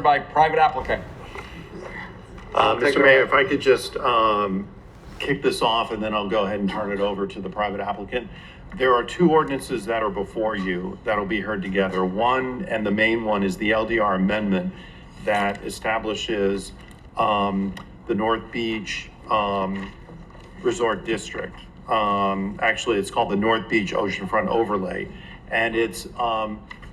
By private applicant. Mr. Mayor, if I could just kick this off and then I'll go ahead and turn it over to the private applicant. There are two ordinances that are before you that'll be heard together. One, and the main one, is the LDR amendment that establishes the North Beach Resort District. Actually, it's called the North Beach Oceanfront Overlay. And it's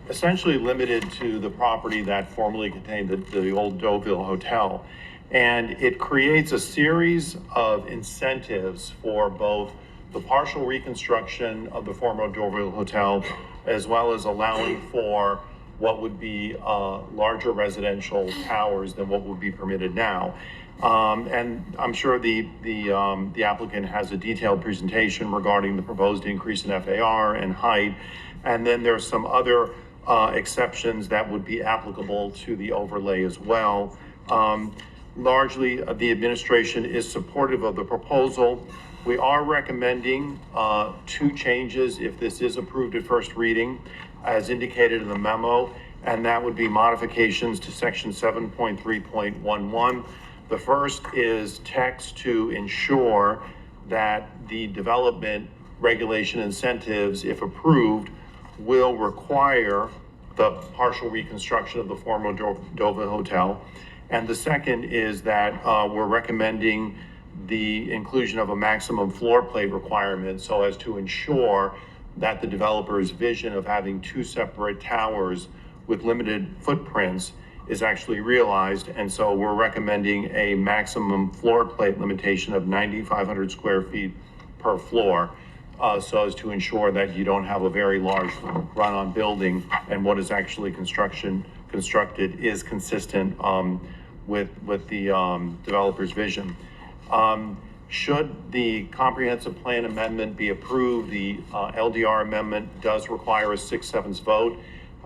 essentially limited to the property that formerly contained the old Deauville Hotel. And it creates a series of incentives for both the partial reconstruction of the former Deauville Hotel, as well as allowing for what would be larger residential towers than what would be permitted now. And I'm sure the applicant has a detailed presentation regarding the proposed increase in FAR and height. And then there's some other exceptions that would be applicable to the overlay as well. Largely, the administration is supportive of the proposal. We are recommending two changes if this is approved at first reading, as indicated in the memo, and that would be modifications to section 7.3.11. The first is text to ensure that the development regulation incentives, if approved, will require the partial reconstruction of the former Deauville Hotel. And the second is that we're recommending the inclusion of a maximum floor plate requirement so as to ensure that the developer's vision of having two separate towers with limited footprints is actually realized. And so we're recommending a maximum floor plate limitation of 9,500 square feet per floor, so as to ensure that you don't have a very large run-on building, and what is actually constructed is consistent with the developer's vision. Should the comprehensive plan amendment be approved, the LDR amendment does require a 6/7 vote.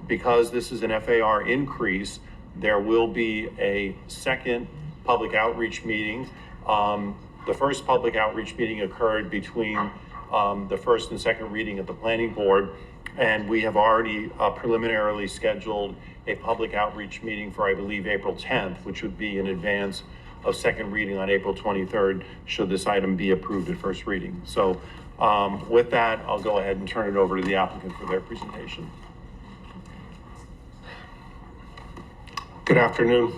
Because this is an FAR increase, there will be a second public outreach meeting. The first public outreach meeting occurred between the first and second reading at the planning board, and we have already preliminarily scheduled a public outreach meeting for, I believe, April 10th, which would be in advance of second reading on April 23rd, should this item be approved at first reading. So with that, I'll go ahead and turn it over to the applicant for their presentation. Good afternoon.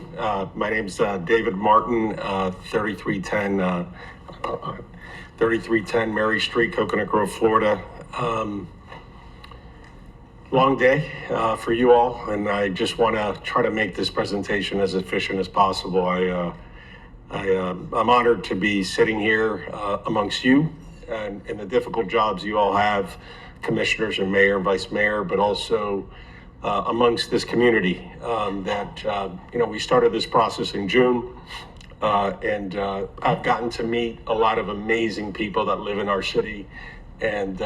My name's David Martin, 3310 Mary Street, Coconut Grove, Florida. Long day for you all, and I just want to try to make this presentation as efficient as possible. I'm honored to be sitting here amongst you and the difficult jobs you all have, commissioners and mayor and vice mayor, but also amongst this community we started this process in June, and I've gotten to meet a lot of amazing people that live in our city, and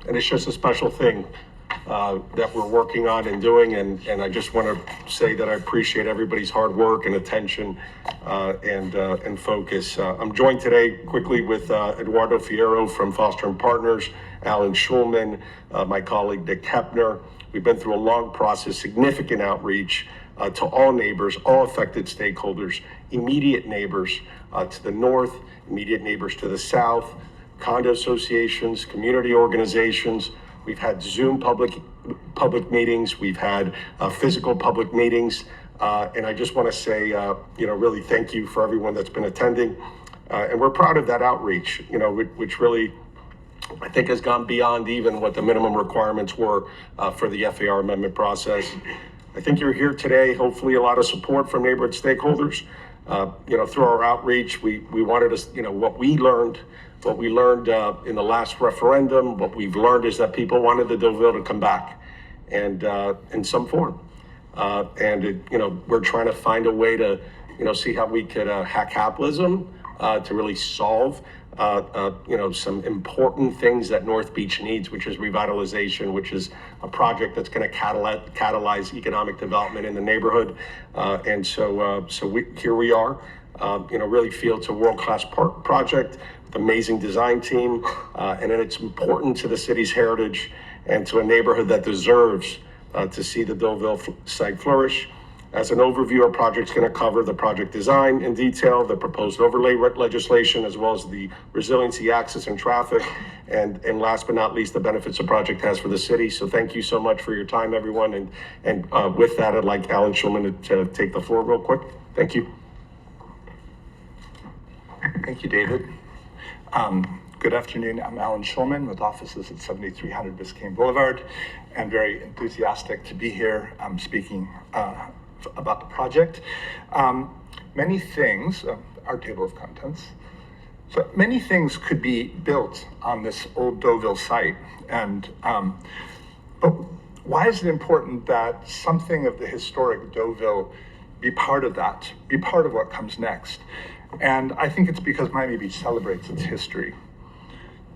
it's just a special thing that we're working on and doing, and I just want to say that I appreciate everybody's hard work and attention and focus. I'm joined today quickly with Eduardo Fierro from Foster & Partners, Alan Schulman, my colleague Dick Hepner. We've been through a long process, significant outreach to all neighbors, all affected stakeholders, immediate neighbors to the north, immediate neighbors to the south, condo associations, community organizations. We've had Zoom public meetings. We've had physical public meetings. And I just want to say, really thank you for everyone that's been attending. And we're proud of that outreach, which really, I think, has gone beyond even what the minimum requirements were for the FAR amendment process. I think you're here today, hopefully a lot of support from neighborhood stakeholders. Through our outreach, we wanted to, what we learned in the last referendum, what we've learned is that people wanted the Deauville to come back, and in some form. We're trying to find a way to, see how we could hack capitalism to really solve some important things that North Beach needs, which is revitalization, which is a project that's going to catalyze economic development in the neighborhood. Here we are. Really feel it's a world-class project with amazing design team, and it's important to the city's heritage and to a neighborhood that deserves to see the Deauville site flourish. As an overview, our project's going to cover the project design in detail, the proposed overlay legislation, as well as the resiliency, access, and traffic, and last but not least, the benefits the project has for the city. So thank you so much for your time, everyone. And with that, I'd like Alan Schulman to take the floor real quick. Thank you. Thank you, David. Good afternoon. I'm Alan Schulman with offices at 7300 Biscayne Boulevard, and very enthusiastic to be here speaking about the project. Many things, our table of contents, so many things could be built on this old Deauville site. And but why is it important that something of the historic Deauville be part of that, be part of what comes next? And I think it's because Miami Beach celebrates its history.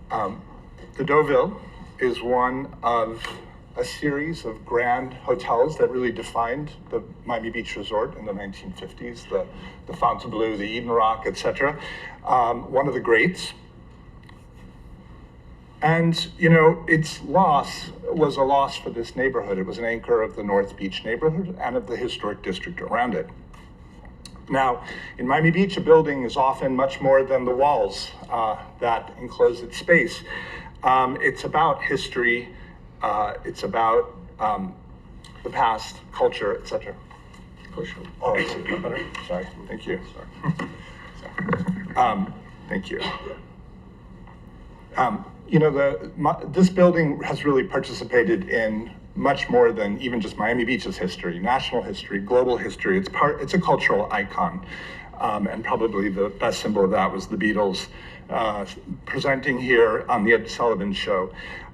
The Deauville is one of a series of grand hotels that really defined the Miami Beach Resort in the 1950s, the Fontainebleau, the Eden Rock, etc. One of the greats. And, you know, its loss was a loss for this neighborhood. It was an anchor of the North Beach neighborhood and of the historic district around it. Now, in Miami Beach, a building is often much more than the walls that enclose its space. It's about history, it's about the past, culture, etc. Oh, is it better? Sorry, thank you. Sorry. Thank you. You know, this building has really participated in much more than even just Miami Beach's history, national history, global history. It's a cultural icon. And probably the best symbol of that was the Beatles presenting here on the Ed Sullivan Show.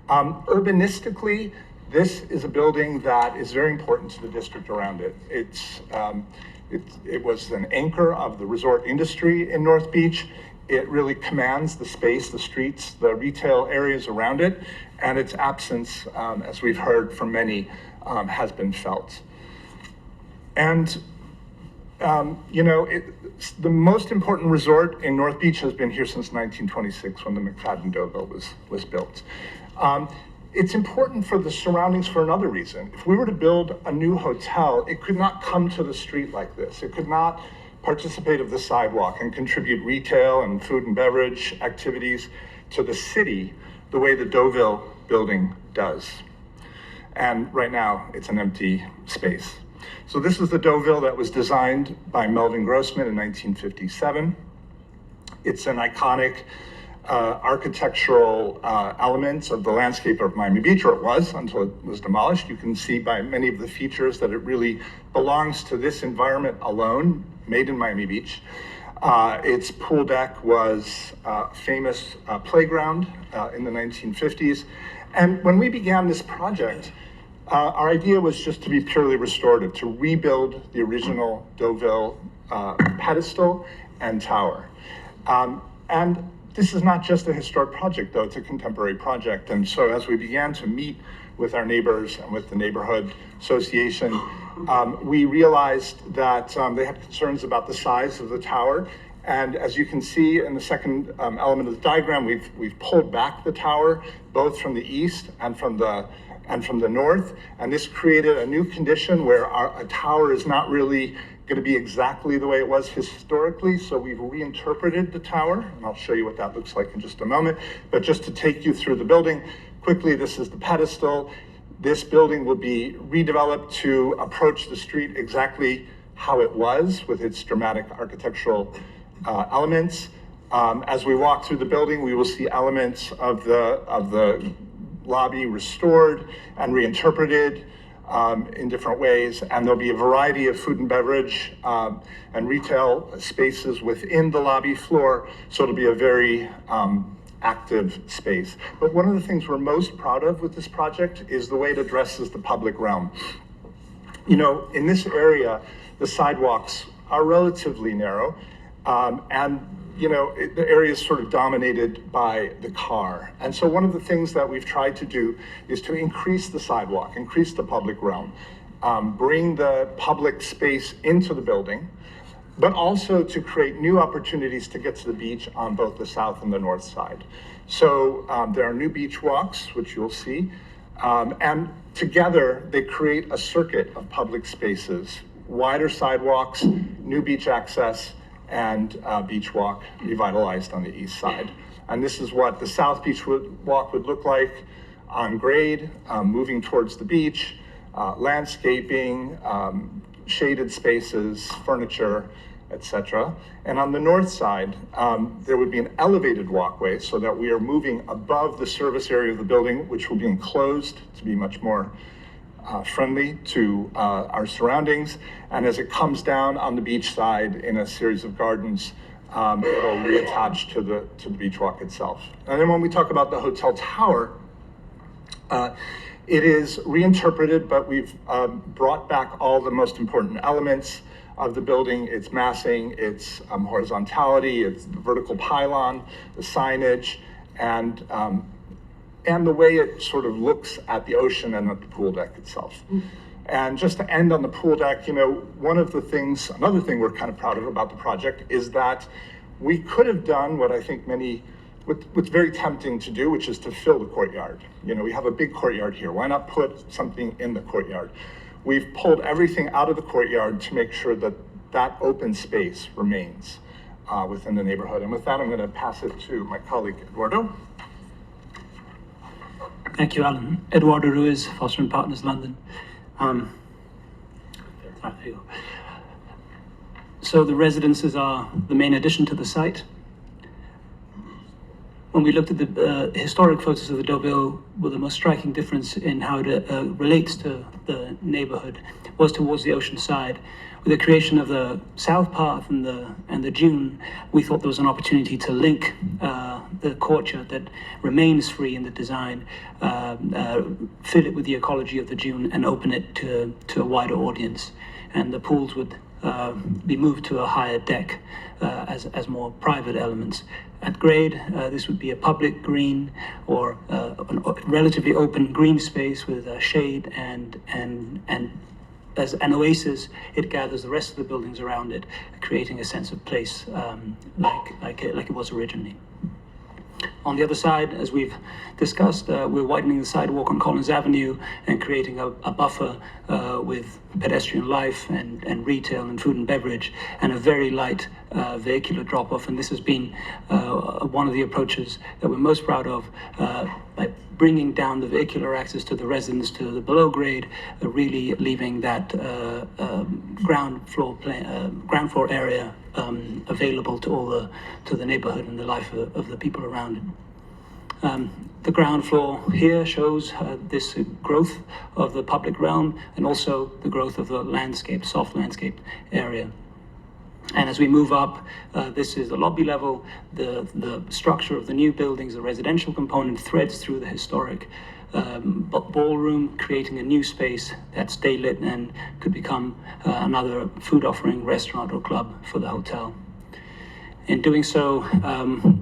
Urbanistically, this is a building that is very important to the district around it. It was an anchor of the resort industry in North Beach. It really commands the space, the streets, the retail areas around it, and its absence, as we've heard from many, has been felt. And you know, the most important resort in North Beach has been here since 1926 when the McFadden Deauville was built. It's important for the surroundings for another reason. If we were to build a new hotel, it could not come to the street like this. It could not participate of the sidewalk and contribute retail and food and beverage activities to the city the way the Deauville building does. And right now, it's an empty space. So this is the Deauville that was designed by Melvin Grossman in 1957. It's an iconic architectural element of the landscape of Miami Beach, or it was until it was demolished. You can see by many of the features that it really belongs to this environment alone, made in Miami Beach. Its pool deck was a famous playground in the 1950s. And when we began this project, our idea was just to be purely restorative, to rebuild the original Deauville pedestal and tower. And this is not just a historic project, though, it's a contemporary project. And so as we began to meet with our neighbors and with the neighborhood association, we realized that they had concerns about the size of the tower. And as you can see in the second element of the diagram, we've pulled back the tower, both from the east and from the north. And this created a new condition where a tower is not really going to be exactly the way it was historically. So we've reinterpreted the tower, and I'll show you what that looks like in just a moment. But just to take you through the building quickly, this is the pedestal. This building will be redeveloped to approach the street exactly how it was with its dramatic architectural elements. As we walk through the building, we will see elements of the lobby restored and reinterpreted in different ways, and there'll be a variety of food and beverage and retail spaces within the lobby floor, so it'll be a very active space. But one of the things we're most proud of with this project is the way it addresses the public realm. You know, in this area, the sidewalks are relatively narrow, and you know, the area is sort of dominated by the car. And so one of the things that we've tried to do is to increase the sidewalk, increase the public realm, bring the public space into the building, but also to create new opportunities to get to the beach on both the south and the north side. So there are new beach walks, which you'll see, and together they create a circuit of public spaces wider sidewalks, new beach access, and beach walk revitalized on the east side. And this is what the South Beach Walk would look like on grade, moving towards the beach, landscaping, shaded spaces, furniture, etc. And on the north side, there would be an elevated walkway so that we are moving above the service area of the building, which will be enclosed to be much more friendly to our surroundings. And as it comes down on the beach side in a series of gardens, it'll reattach to the beach walk itself. And then when we talk about the hotel tower, it is reinterpreted, but we've brought back all the most important elements of the building: its massing, its horizontality, its vertical pylon, the signage, and the way it sort of looks at the ocean and at the pool deck itself. And just to end on the pool deck, another thing we're kind of proud of about the project is that we could have done what I think what's very tempting to do, which is to fill the courtyard. We have a big courtyard here. Why not put something in the courtyard? We've pulled everything out of the courtyard to make sure that that open space remains within the neighborhood. And with that, I'm going to pass it to my colleague, Eduardo. Thank you, Alan. Eduardo Ruiz, Foster & Partners, London. There you go. So the residences are the main addition to the site. When we looked at the historic photos of the Deauville, well, the most striking difference in how it relates to the neighborhood was towards the ocean side. With the creation of the South Path and the dune, we thought there was an opportunity to link the courtyard that remains free in the design, fill it with the ecology of the dune, and open it to a wider audience. And the pools would be moved to a higher deck as more private elements. At grade, this would be a public green or a relatively open green space with shade and as an oasis. It gathers the rest of the buildings around it, creating a sense of place like it was originally. On the other side, as we've discussed, we're widening the sidewalk on Collins Avenue and creating a buffer with pedestrian life and retail and food and beverage, and a very light vehicular drop-off. And this has been one of the approaches that we're most proud of, by bringing down the vehicular access to the residents to the below grade, really leaving that ground floor area available to the neighborhood and the life of the people around it. The ground floor here shows this growth of the public realm and also the growth of the landscape, soft landscape area. And as we move up, this is the lobby level. The structure of the new buildings, the residential component, threads through the historic ballroom, creating a new space that's daylit and could become another food offering restaurant or club for the hotel. In doing so,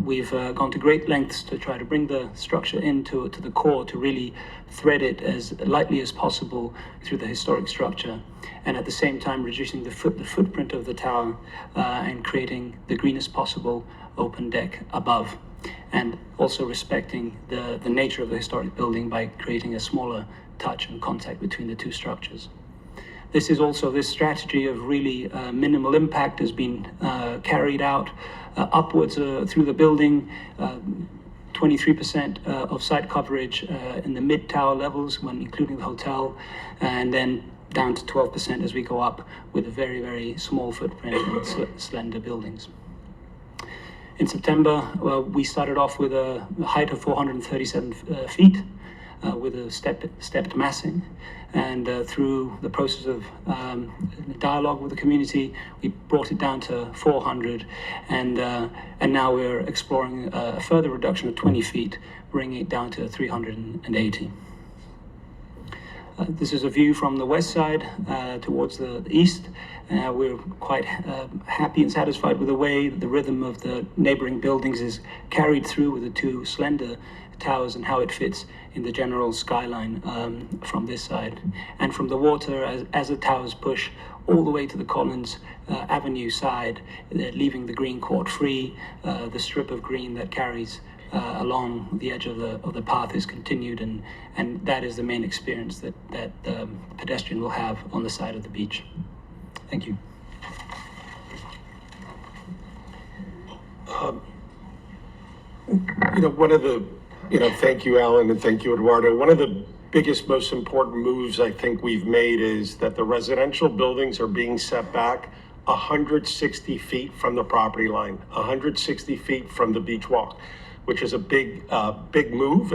we've gone to great lengths to try to bring the structure to the core, to really thread it as lightly as possible through the historic structure, and at the same time reducing the footprint of the tower and creating the greenest possible open deck above, and also respecting the nature of the historic building by creating a smaller touch and contact between the two structures. This strategy of really minimal impact has been carried out upwards through the building. 23% of site coverage in the mid-tower levels when including the hotel, and then down to 12% as we go up with a very, very small footprint and slender buildings. In September, we started off with a height of 437 feet with a stepped massing. And through the process of dialogue with the community, we brought it down to 400, and now we're exploring a further reduction of 20 feet, bringing it down to 380. This is a view from the west side towards the east. We're quite happy and satisfied with the way the rhythm of the neighboring buildings is carried through with the two slender towers and how it fits in the general skyline from this side. And from the water, as the towers push all the way to the Collins Avenue side, leaving the green court free, the strip of green that carries along the edge of the path is continued, and that is the main experience that the pedestrian will have on the side of the beach. Thank you. One of the, thank you, Alan, and thank you, Eduardo. One of the biggest, most important moves I think we've made is that the residential buildings are being set back 160 feet from the property line, 160 feet from the beach walk, which is a big move.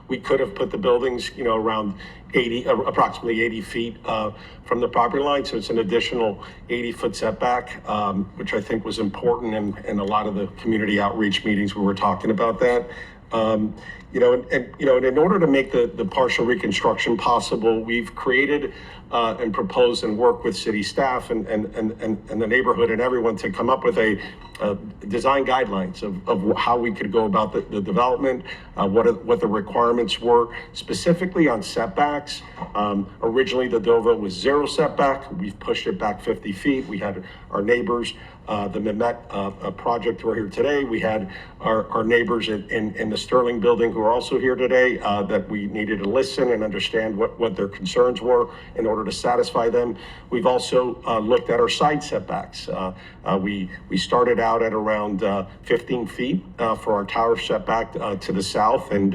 We could have put the buildings, around approximately 80 feet from the property line. So it's an additional 80-foot setback, which I think was important in a lot of the community outreach meetings we were talking about that. And in order to make the partial reconstruction possible, we've created and proposed and worked with city staff and the neighborhood and everyone to come up with a design guidelines of how we could go about the development, what the requirements were, specifically on setbacks. Originally, the Deauville was 0 setback. We've pushed it back 50 feet. We had our neighbors, the Mehmet project who are here today. We had our neighbors in the Sterling building who are also here today that we needed to listen and understand what their concerns were in order to satisfy them. We've also looked at our side setbacks. We started out at around 15 feet for our tower setback to the south, and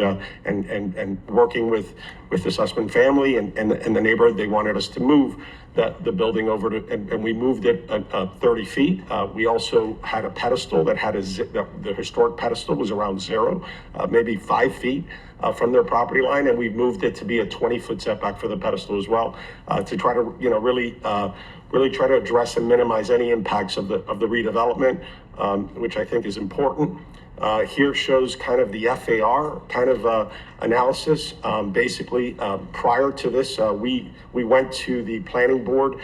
working with the Sussman family and the neighborhood, they wanted us to move the building over to, and we moved it 30 feet. We also had a pedestal that had the historic pedestal was around 0, maybe 5 feet from their property line, and we've moved it to be a 20-foot setback for the pedestal as well, to try to really try to address and minimize any impacts of the redevelopment, which I think is important. Here shows kind of the FAR kind of analysis. Basically, prior to this, we went to the planning board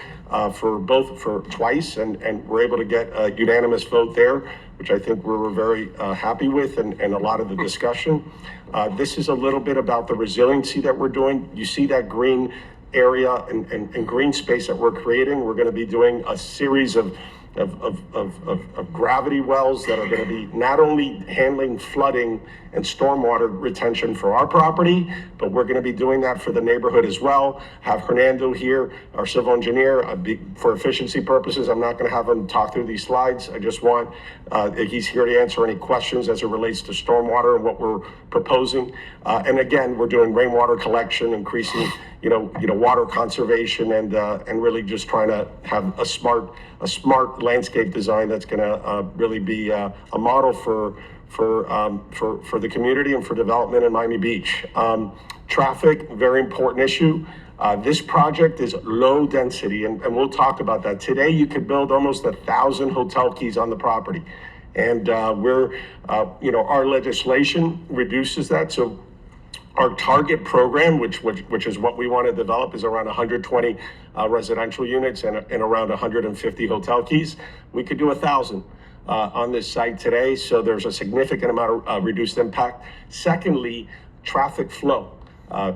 for twice and were able to get a unanimous vote there, which I think we were very happy with, and a lot of the discussion. This is a little bit about the resiliency that we're doing. You see that green area and green space that we're creating. We're going to be doing a series of gravity wells that are going to be not only handling flooding and stormwater retention for our property, but we're going to be doing that for the neighborhood as well. Have Hernando here, our civil engineer. For efficiency purposes, I'm not going to have him talk through these slides. I just want, he's here to answer any questions as it relates to stormwater and what we're proposing. And again, we're doing rainwater collection, increasing, water conservation, and really just trying to have a smart landscape design that's going to really be a model for the community and for development in Miami Beach. Traffic, very important issue. This project is low density, and we'll talk about that. Today, you could build almost 1,000 hotel keys on the property. And our legislation reduces that. So our target program, which is what we want to develop, is around 120 residential units and around 150 hotel keys. We could do 1,000 on this site today, so there's a significant amount of reduced impact. Secondly, traffic flow.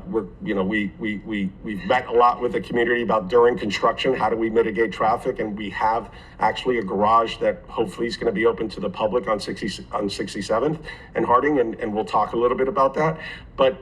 We've met a lot with the community about during construction, how do we mitigate traffic, and we have actually a garage that hopefully is going to be open to the public on 67th and Harding, and we'll talk a little bit about that. But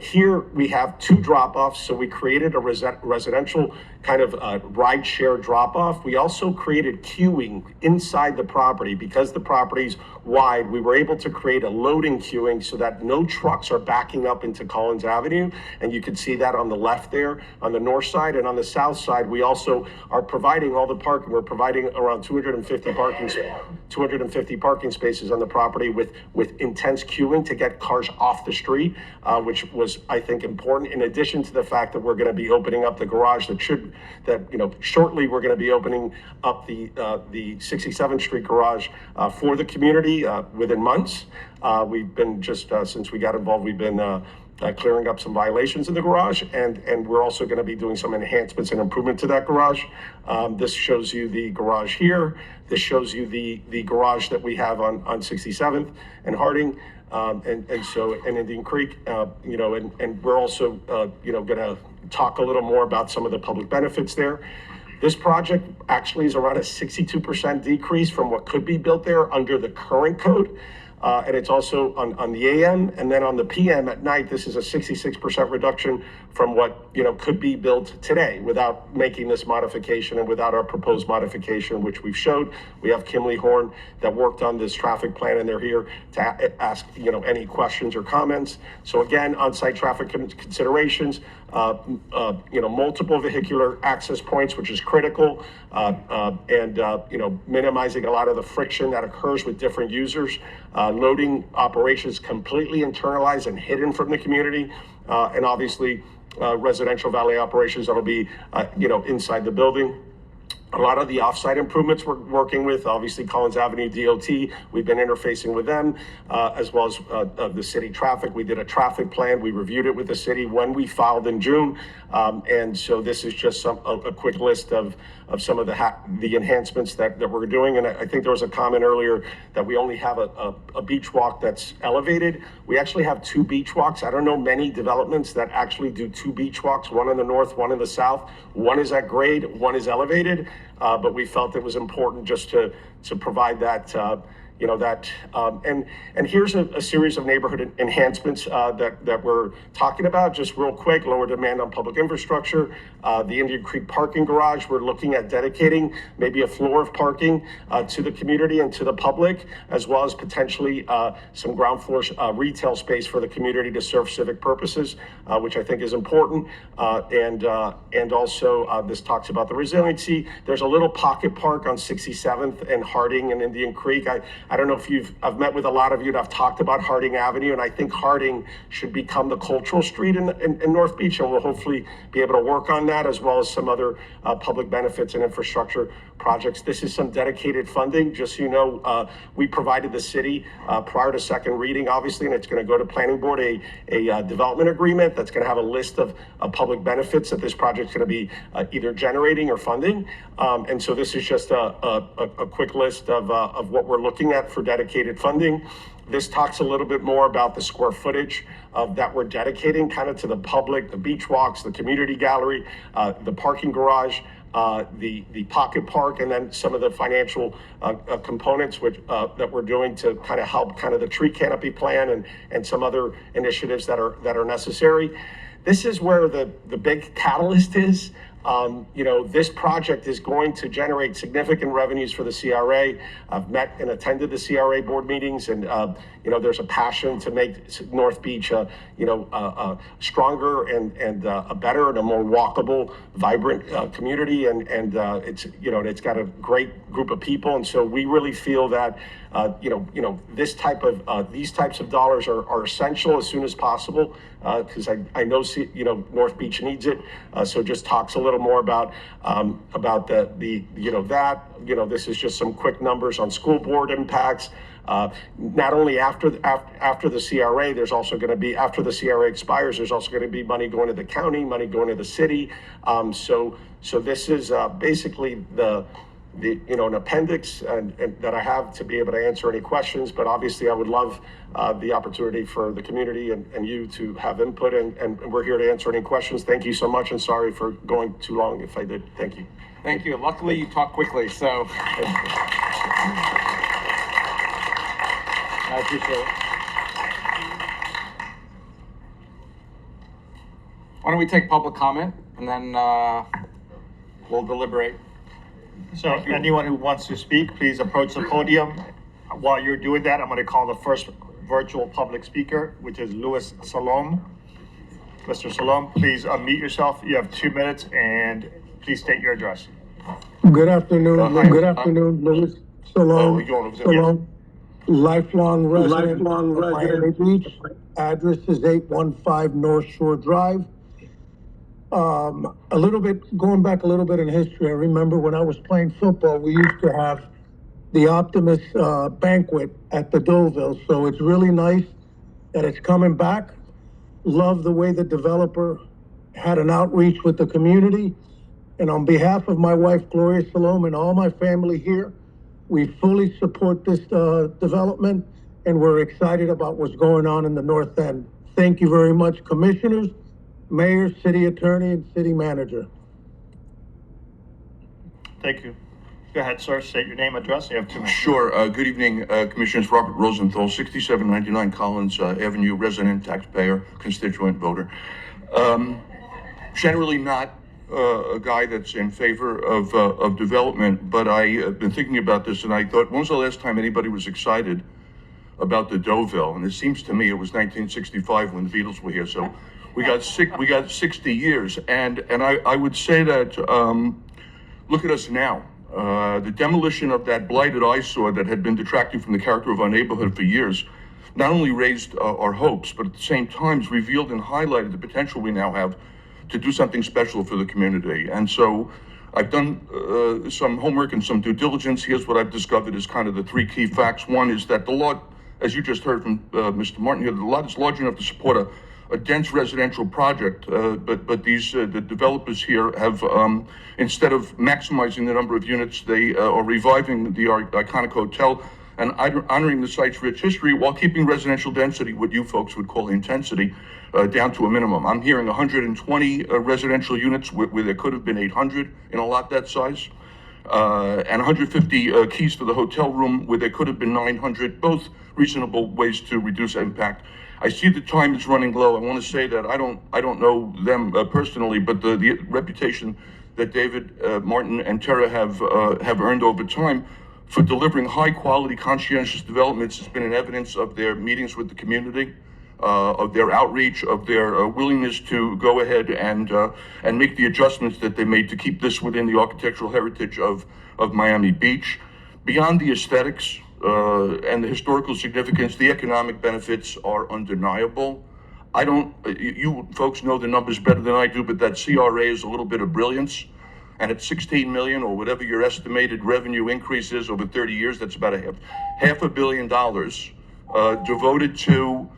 here we have 2 drop-offs, so we created a residential kind of ride share drop-off. We also created queuing inside the property. Because the property's wide, we were able to create a loading queuing so that no trucks are backing up into Collins Avenue. And you can see that on the left there, on the north side. And on the south side, we also are providing all the parking. We're providing around 250 parking spaces on the property with intense queuing to get cars off the street, which was, I think, important, in addition to the fact that we're going to be opening up the garage shortly we're going to be opening up the 67th Street garage for the community within months. We've been since we got involved, we've been clearing up some violations in the garage, and we're also going to be doing some enhancements and improvement to that garage. This shows you the garage here. This shows you the garage that we have on 67th and Harding. And Indian Creek, and we're also, going to talk a little more about some of the public benefits there. This project actually is around a 62% decrease from what could be built there under the current code. and it's also on the AM, and then on the PM at night, this is a 66% reduction from what, could be built today without making this modification and without our proposed modification, which we've showed. We have Kimley Horn that worked on this traffic plan, and they're here to ask, any questions or comments. So again, on-site traffic considerations, multiple vehicular access points, which is critical, and minimizing a lot of the friction that occurs with different users, loading operations completely internalized and hidden from the community, and obviously residential valet operations that'll be, inside the building. A lot of the offsite improvements we're working with, obviously Collins Avenue DOT, we've been interfacing with them, as well as the city traffic. We did a traffic plan. We reviewed it with the city when we filed in June. And so this is just a quick list of some of the enhancements that we're doing. And I think there was a comment earlier that we only have a beach walk that's elevated. We actually have 2 beach walks. I don't know many developments that actually do 2 beach walks, one in the north, one in the south. One is at grade, one is elevated. But we felt it was important just to provide that, and here's a series of neighborhood enhancements that we're talking about, just real quick. Lower demand on public infrastructure, the Indian Creek parking garage, we're looking at dedicating maybe a floor of parking to the community and to the public, as well as potentially some ground floor retail space for the community to serve civic purposes, which I think is important. And also this talks about the resiliency. There's a little pocket park on 67th and Harding and Indian Creek. I don't know if I've met with a lot of you and I've talked about Harding Avenue, and I think Harding should become the cultural street in North Beach, and we'll hopefully be able to work on that, as well as some other public benefits and infrastructure projects. This is some dedicated funding. Just so you know, we provided the city prior to second reading, obviously, and it's going to go to planning board a development agreement that's going to have a list of public benefits that this project's going to be either generating or funding. And so this is just a quick list of what we're looking at for dedicated funding. This talks a little bit more about the square footage that we're dedicating kind of to the public, the beach walks, the community gallery, the parking garage, the pocket park, and then some of the financial components that we're doing to kind of help kind of the tree canopy plan and some other initiatives that are necessary. This is where the big catalyst is. This project is going to generate significant revenues for the CRA. I've met and attended the CRA board meetings, and there's a passion to make North Beach a stronger and a better and a more walkable, vibrant community, and it's got a great group of people, and so we really feel that these types of dollars are essential as soon as possible, because I know North Beach needs it. So just talks a little more about this is just some quick numbers on school board impacts. Not only after the CRA, there's also going to be, after the CRA expires, there's also going to be money going to the county, money going to the city. So this is basically an appendix and that I have to be able to answer any questions, but obviously I would love the opportunity for the community and you to have input, and we're here to answer any questions. Thank you so much, and sorry for going too long if I did. Thank you. Thank you. Luckily you talk quickly, so I appreciate it. Why don't we take public comment and then we'll deliberate. So anyone who wants to speak, please approach the podium. While you're doing that, I'm going to call the first virtual public speaker, which is Louis Salom. Mr. Salom, please unmute yourself. You have 2 minutes, and please state your address. Good afternoon. Hi. Good afternoon, Louis Salom, lifelong resident of Miami Beach. Address is 815 North Shore Drive. Going back a little bit in history, I remember when I was playing football, we used to have the Optimus banquet at the Deauville. So it's really nice that it's coming back. Love the way the developer had an outreach with the community. And on behalf of my wife, Gloria Salom, and all my family here, we fully support this development, and we're excited about what's going on in the North End. Thank you very much, commissioners, mayor, city attorney, and city manager. Thank you. Go ahead, sir. State your name, address. You have 2 minutes. Sure. Good evening, Commissioners. Robert Rosenthal, 6799 Collins Avenue, resident, taxpayer, constituent voter. Generally not a guy that's in favor of development, but I have been thinking about this and I thought, when was the last time anybody was excited about the Deauville? And it seems to me it was 1965 when the Beatles were here. So we got 60 years. And I would say that, look at us now. The demolition of that blighted eyesore that had been detracting from the character of our neighborhood for years not only raised our hopes, but at the same time revealed and highlighted the potential we now have to do something special for the community. And so I've done some homework and some due diligence. Here's what I've discovered is kind of the 3 key facts. One is that the lot, as you just heard from Mr. Martin here, the lot is large enough to support a dense residential project, but these the developers here have, instead of maximizing the number of units, they are reviving the iconic hotel and honoring the site's rich history while keeping residential density, what you folks would call intensity, down to a minimum. I'm hearing 120 residential units where there could have been 800 in a lot that size, and 150 keys for the hotel room where there could have been 900, both reasonable ways to reduce impact. I see the time is running low. I want to say that I don't know them personally, but the reputation that David, Martin, and Tara have earned over time for delivering high-quality, conscientious developments has been an evidence of their meetings with the community, of their outreach, of their willingness to go ahead and make the adjustments that they made to keep this within the architectural heritage of Miami Beach. Beyond the aesthetics and the historical significance, the economic benefits are undeniable. You folks know the numbers better than I do, but that CRA is a little bit of brilliance. And at 16 million or whatever your estimated revenue increase is over 30 years, that's about half $500 million devoted to,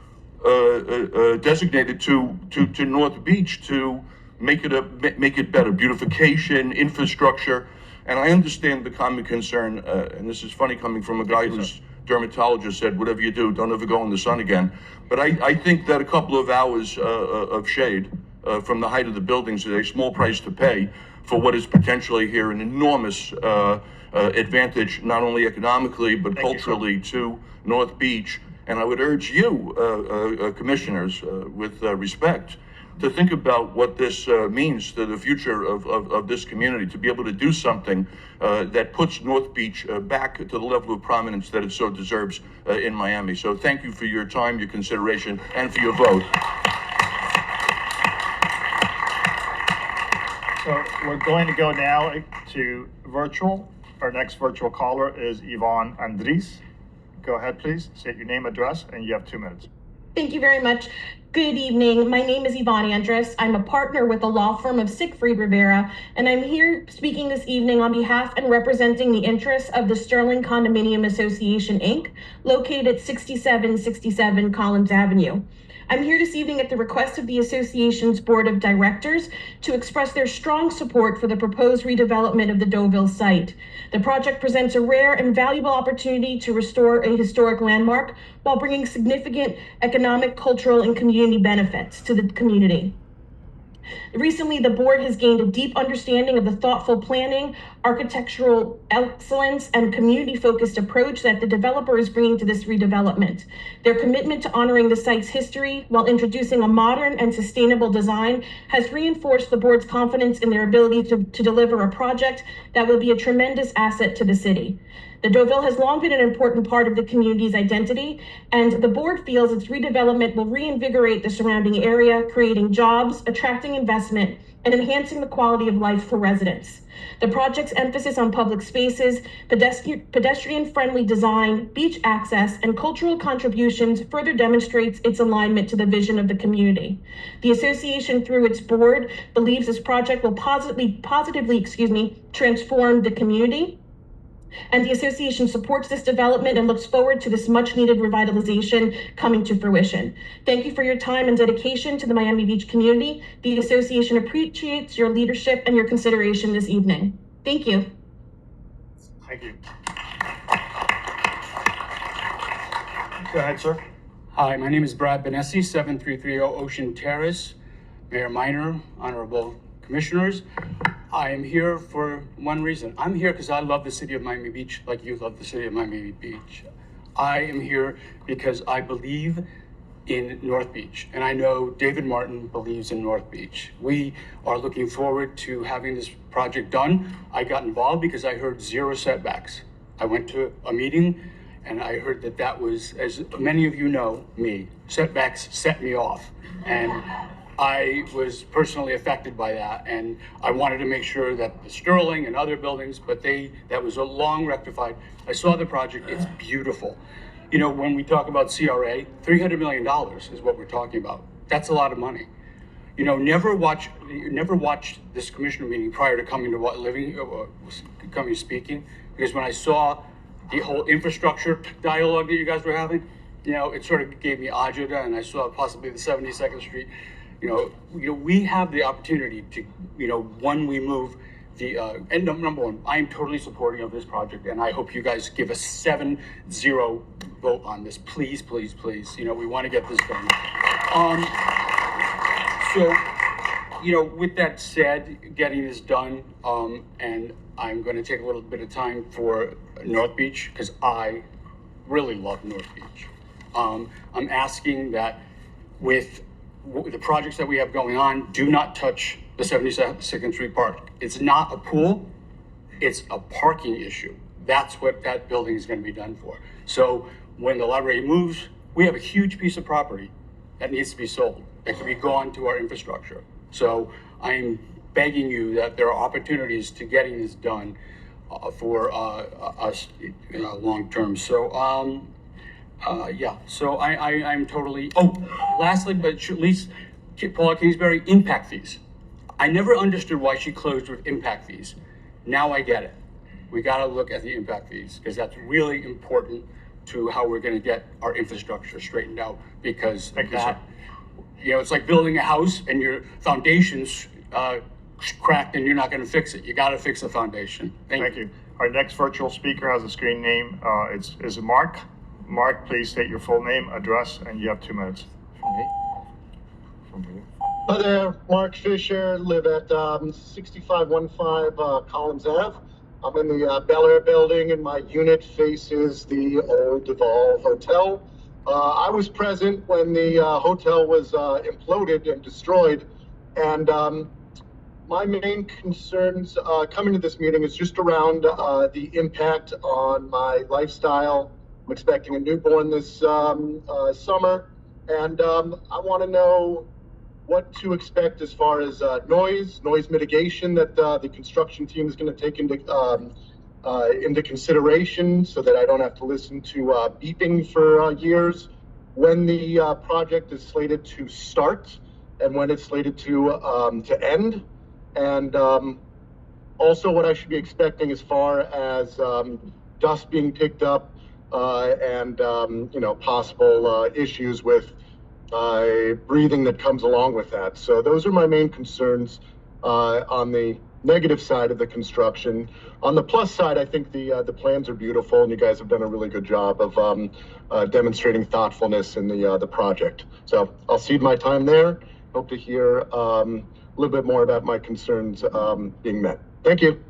designated to North Beach to make it better, beautification, infrastructure. And I understand the common concern, and this is funny coming from a guy whose dermatologist said, whatever you do, don't ever go in the sun again. But I think that a couple of hours of shade from the height of the buildings is a small price to pay for what is potentially here an enormous advantage, not only economically, but culturally to North Beach. And I would urge you, commissioners, with respect, to think about what this means to the future of this community, to be able to do something that puts North Beach back to the level of prominence that it so deserves in Miami. So thank you for your time, your consideration, and for your vote. So we're going to go now to virtual. Our next virtual caller is Yvonne Andres. Go ahead, please. State your name, address, and you have 2 minutes. Thank you very much. Good evening. My name is Yvonne Andres. I'm a partner with the law firm of Siegfried Rivera, and I'm here speaking this evening on behalf and representing the interests of the Sterling Condominium Association, Inc., located at 6767 Collins Avenue. I'm here this evening at the request of the association's board of directors to express their strong support for the proposed redevelopment of the Deauville site. The project presents a rare and valuable opportunity to restore a historic landmark while bringing significant economic, cultural, and community benefits to the community. Recently, the board has gained a deep understanding of the thoughtful planning, architectural excellence, and community-focused approach that the developer is bringing to this redevelopment. Their commitment to honoring the site's history while introducing a modern and sustainable design has reinforced the board's confidence in their ability to deliver a project that will be a tremendous asset to the city. The Deauville has long been an important part of the community's identity, and the board feels its redevelopment will reinvigorate the surrounding area, creating jobs, attracting investment, and enhancing the quality of life for residents. The project's emphasis on public spaces, pedestrian-friendly design, beach access, and cultural contributions further demonstrates its alignment to the vision of the community. The association, through its board, believes this project will positively transform the community. And the association supports this development and looks forward to this much-needed revitalization coming to fruition. Thank you for your time and dedication to the Miami Beach community. The association appreciates your leadership and your consideration this evening. Thank you. Thank you. Go ahead, sir. Hi, my name is Brad Benessi, 7330 Ocean Terrace. Mayor Minor, honorable commissioners. I am here for one reason. I'm here because I love the city of Miami Beach like you love the city of Miami Beach. I am here because I believe in North Beach, and I know David Martin believes in North Beach. We are looking forward to having this project done. I got involved because I heard 0 setbacks. I went to a meeting and I heard that that was, as many of you know me, setbacks set me off. And I was personally affected by that, and I wanted to make sure that the Sterling and other buildings, but that was a long rectified. I saw the project, it's beautiful. You know, when we talk about CRA, $300 million is what we're talking about. That's a lot of money. You know, never watched this commissioner meeting prior to coming to coming speaking, because when I saw the whole infrastructure dialogue that you guys were having, you know, it sort of gave me agita, and I saw possibly the 72nd Street. You know, we have the opportunity to, you know, when we move the, and number one, I am totally supporting of this project, and I hope you guys give a 7-0 vote on this. Please, please, please. You know, we want to get this done. So, you know, with that said, getting this done, and I'm going to take a little bit of time for North Beach, because I really love North Beach. I'm asking that with the projects that we have going on, do not touch the 72nd Street Park. It's not a pool, it's a parking issue. That's what that building is going to be done for. So when the library moves, we have a huge piece of property that needs to be sold, that can be gone to our infrastructure. So I'm begging you that there are opportunities to getting this done for us long term. So yeah, so I'm totally, lastly, but at least Paula Kingsbury, impact fees. I never understood why she closed with impact fees. Now I get it. We got to look at the impact fees, because that's really important to how we're going to get our infrastructure straightened out, because you know, it's like building a house and your foundation's cracked and you're not going to fix it. You got to fix the foundation. Thank you. Our next virtual speaker has a screen name. Is Mark. Mark, please state your full name, address, and you have 2 minutes. Hi there, Mark Fisher, live at 6515 Collins Ave. I'm in the Bel Air building, and my unit faces the old Duval Hotel. I was present when the hotel was imploded and destroyed, and my main concerns coming to this meeting is just around the impact on my lifestyle. I'm expecting a newborn this summer, and I want to know what to expect as far as noise mitigation that the construction team is going to take into consideration, so that I don't have to listen to beeping for years. When the project is slated to start, and when it's slated to end, and also what I should be expecting as far as dust being picked up and you know, possible issues with breathing that comes along with that. So those are my main concerns on the negative side of the construction. On the plus side, I think the plans are beautiful, and you guys have done a really good job of demonstrating thoughtfulness in the project. So I'll cede my time there. Hope to hear a little bit more about my concerns being met. Thank you.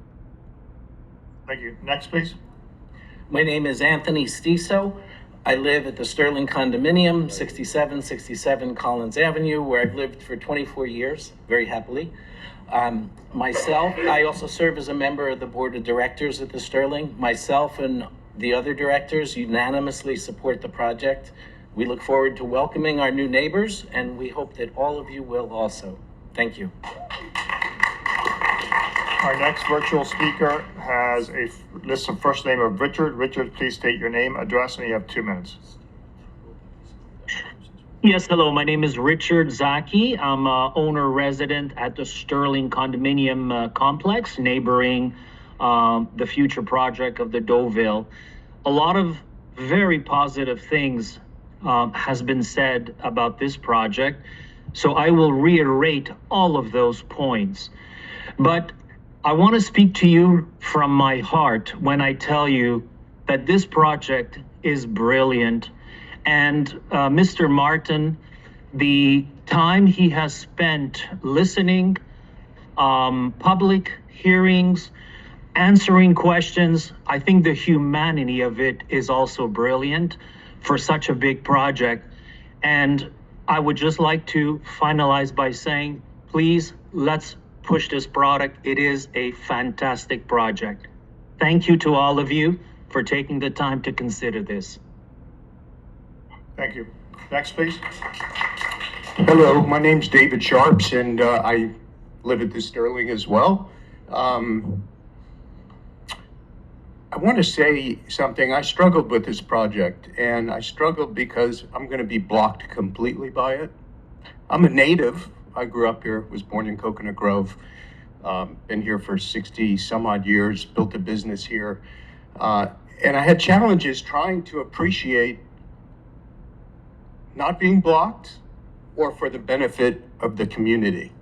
Thank you. Next, please. My name is Anthony Stiso. I live at the Sterling Condominium, 6767 Collins Avenue, where I've lived for 24 years, very happily. Myself, I also serve as a member of the board of directors at the Sterling. Myself and the other directors unanimously support the project. We look forward to welcoming our new neighbors, and we hope that all of you will also. Thank you. Our next virtual speaker has a list of first name of Richard. Richard, please state your name, address, and you have 2 minutes. Yes, hello. My name is Richard Zaki. I'm a owner resident at the Sterling Condominium Complex, neighboring the future project of the Deauville. A lot of very positive things has been said about this project, so I will reiterate all of those points. But I want to speak to you from my heart when I tell you that this project is brilliant. And Mr. Martin, the time he has spent listening, public hearings, answering questions. I think the humanity of it is also brilliant for such a big project. And I would just like to finalize by saying, please, let's push this product. It is a fantastic project. Thank you to all of you for taking the time to consider this. Thank you. Next, please. Hello, my name's David Sharps, and I live at the Sterling as well. I want to say something. I struggled with this project, and I struggled because I'm going to be blocked completely by it. I'm a native. I grew up here, was born in Coconut Grove, been here for 60 some odd years, built a business here. And I had challenges trying to appreciate not being blocked or for the benefit of the community.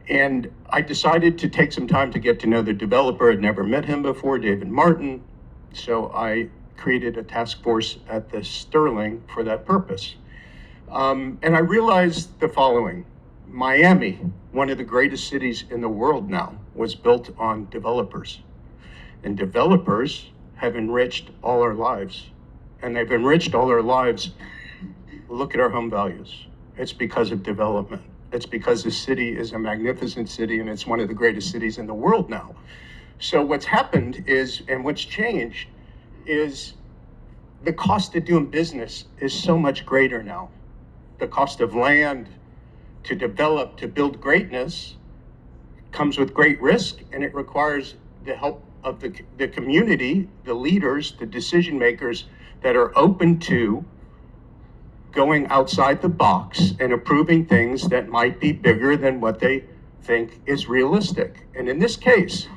And I decided to take some time to get to know the developer. I'd never met him before, David Martin. So I created a task force at the Sterling for that purpose. And I realized the following. Miami, one of the greatest cities in the world now, was built on developers. And developers have enriched all our lives. And they've enriched all our lives. Look at our home values. It's because of development. It's because the city is a magnificent city and it's one of the greatest cities in the world now. So what's happened is, and what's changed, is the cost of doing business is so much greater now. The cost of land to develop, to build greatness comes with great risk, and it requires the help of the community, the leaders, the decision makers that are open to going outside the box and approving things that might be bigger than what they think is realistic. And in this case,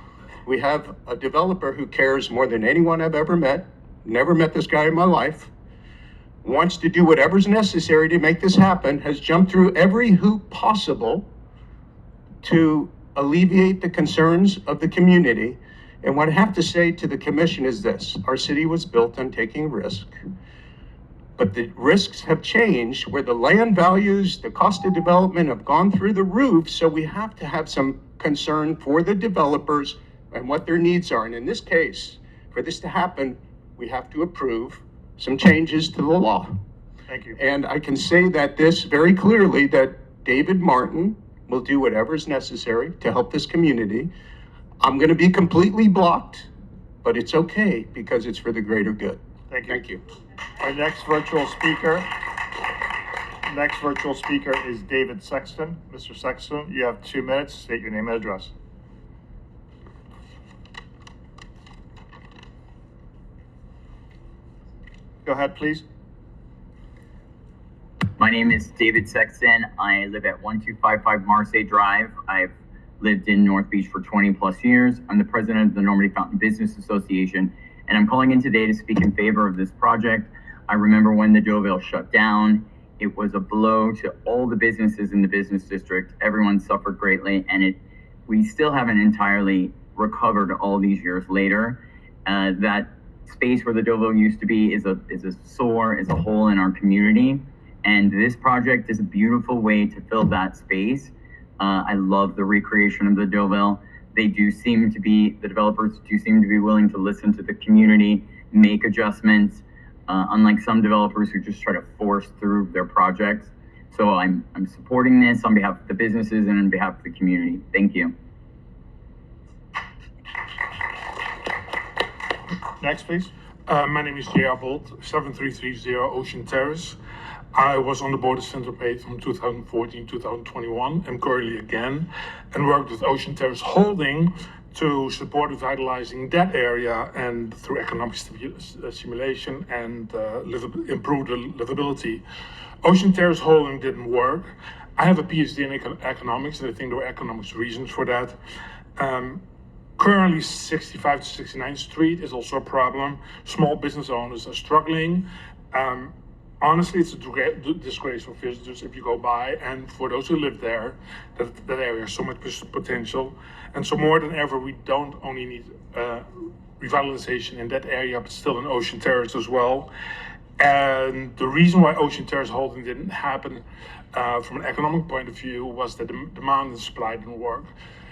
we have a developer who cares more than anyone I've ever met, never met this guy in my life, wants to do whatever's necessary to make this happen, has jumped through every hoop possible to alleviate the concerns of the community. And what I have to say to the commission is this: our city was built on taking risk. But the risks have changed where the land values, the cost of development have gone through the roof. So we have to have some concern for the developers and what their needs are. And in this case, for this to happen, we have to approve some changes to the law. Thank you. And I can say that this very clearly, that David Martin will do whatever is necessary to help this community. I'm going to be completely blocked, but it's okay because it's for the greater good. Thank you. Thank you. Our next virtual speaker is David Sexton. Mr. Sexton, you have 2 minutes. State your name and address. Go ahead, please. My name is David Sexton. I live at 1255 Marseille Drive. I've lived in North Beach for 20 plus years. I'm the president of the Normandy Fountain Business Association, and I'm calling in today to speak in favor of this project. I remember when the Deauville shut down, it was a blow to all the businesses in the business district. Everyone suffered greatly, and we still haven't entirely recovered all these years later. That space where the Deauville used to be is a hole in our community. And this project is a beautiful way to fill that space. I love the recreation of the Deauville. The developers do seem to be willing to listen to the community, make adjustments, unlike some developers who just try to force through their projects. So I'm supporting this on behalf of the businesses and on behalf of the community. Thank you. Next, please. My name is J.R. Bolt, 7330 Ocean Terrace. I was on the board of Centropay from 2014 to 2021, and currently again, and worked with Ocean Terrace Holding to support revitalizing that area and through economic stimulation and improve the livability. Ocean Terrace Holding didn't work. I have a PhD in economics, and I think there were economics reasons for that. Currently, 65 to 69th Street is also a problem. Small business owners are struggling. Honestly, it's a disgrace for visitors if you go by, and for those who live there, that area has so much potential. And so more than ever, we don't only need revitalization in that area, but still in Ocean Terrace as well. And the reason why Ocean Terrace Holding didn't happen from an economic point of view was that the demand and supply didn't work.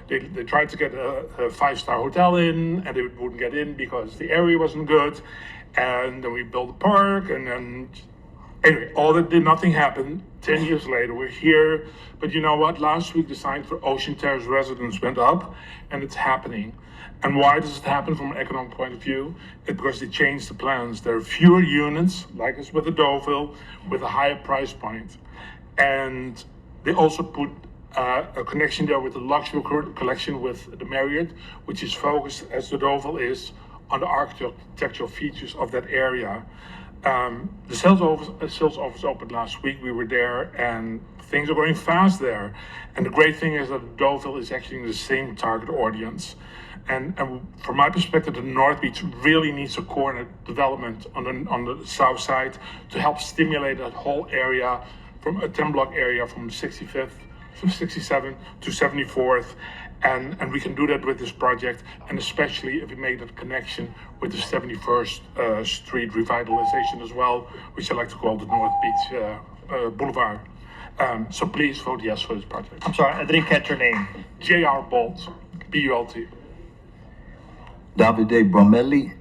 They tried to get a five-star hotel in, and they wouldn't get in because the area wasn't good. And then we built a park, and then anyway, all that did nothing happen. 10 years later, we're here. But you know what? Last week, the sign for Ocean Terrace residents went up, and it's happening. And why does it happen from an economic point of view? It's because they changed the plans. There are fewer units, like us with the Deauville, with a higher price point. And they also put a connection there with the luxury collection with the Marriott, which is focused, as the Deauville is, on the architectural features of that area. The sales office opened last week. We were there, and things are going fast there. And the great thing is that the Deauville is actually the same target audience. And from my perspective, the North Beach really needs a corner development on the south side to help stimulate that whole area, from a 10-block area from 65th, from 67th to 74th. And we can do that with this project, and especially if we make that connection with the 71st Street revitalization as well, which I like to call the North Beach Boulevard. So please vote yes for this project. I'm sorry, I didn't catch your name. J.R. Bolt, B-U-L-T. Davide Bromelli,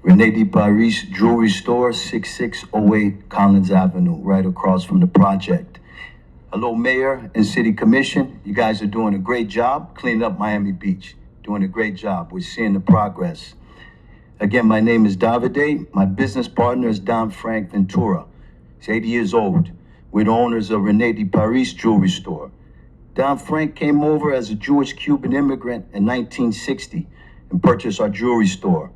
Rene de Paris Jewelry Store, 6608 Collins Avenue, right across from the project. Hello, Mayor and City Commission. You guys are doing a great job cleaning up Miami Beach. Doing a great job. We're seeing the progress. Again, my name is Davide. My business partner is Don Frank Ventura. He's 80 years old. We're the owners of Rene de Paris Jewelry Store. Don Frank came over as a Jewish Cuban immigrant in 1960 and purchased our jewelry store.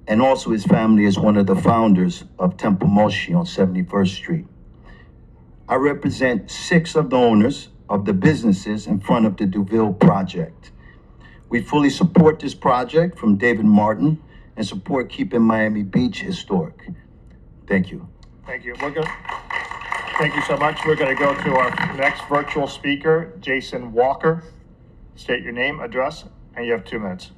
And also his family is one of the founders of Temple Moshi on 71st Street. I represent 6 of the owners of the businesses in front of the Deauville project. We fully support this project from David Martin and support keeping Miami Beach historic. Thank you. Thank you. Thank you so much. We're going to go to our next virtual speaker, Jason Walker. State your name, address, and you have 2 minutes.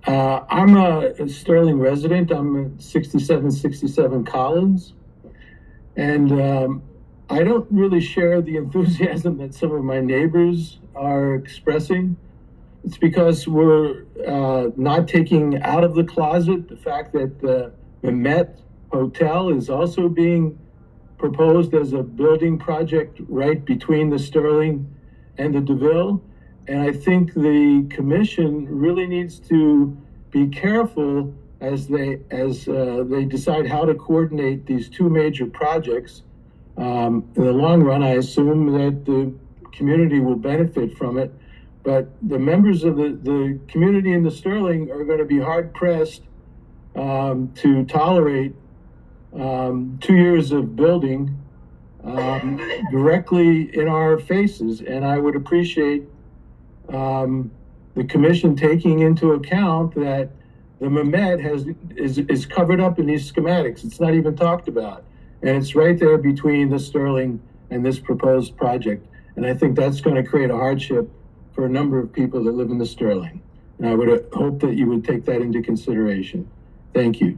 I'm a Sterling resident. I'm at 6767 Collins. And I don't really share the enthusiasm that some of my neighbors are expressing. It's because we're not taking out of the closet the fact that the Met Hotel is also being proposed as a building project right between the Sterling and the Deauville. And I think the commission really needs to be careful as they decide how to coordinate these 2 major projects. In the long run, I assume that the community will benefit from it, but the members of the community in the Sterling are going to be hard pressed to tolerate 2 years of building directly in our faces. And I would appreciate the commission taking into account that the Met is covered up in these schematics. It's not even talked about. And it's right there between the Sterling and this proposed project. And I think that's going to create a hardship for a number of people that live in the Sterling. And I would hope that you would take that into consideration. Thank you.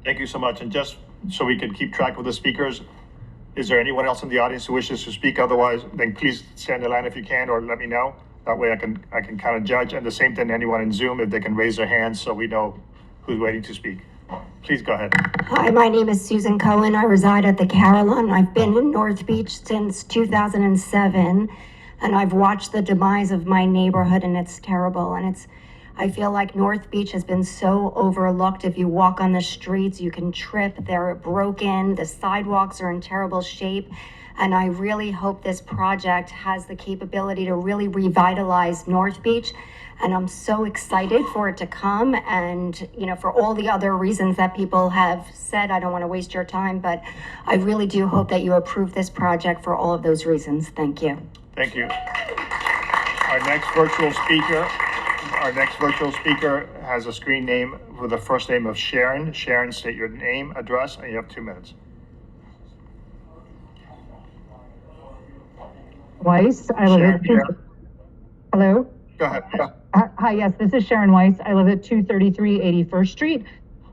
Thank you so much. And just so we can keep track of the speakers, is there anyone else in the audience who wishes to speak? Otherwise, then please stand in line if you can, or let me know. That way I can kind of judge. And the same thing, anyone in Zoom, if they can raise their hands so we know who's waiting to speak. Please go ahead. Hi, my name is Susan Cohen. I reside at the Carillon. I've been in North Beach since 2007, and I've watched the demise of my neighborhood, and it's terrible. And I feel like North Beach has been so overlooked. If you walk on the streets, you can trip. They're broken. The sidewalks are in terrible shape. And I really hope this project has the capability to really revitalize North Beach. And I'm so excited for it to come. And, you know, for all the other reasons that people have said, I don't want to waste your time, but I really do hope that you approve this project for all of those reasons. Thank you. Thank you. Our next virtual speaker has a screen name with the first name of Sharon. Sharon, state your name, address, and you have 2 minutes. Weiss. I live at Hello? Go ahead. Hi, yes, this is Sharon Weiss. I live at 233 81st Street.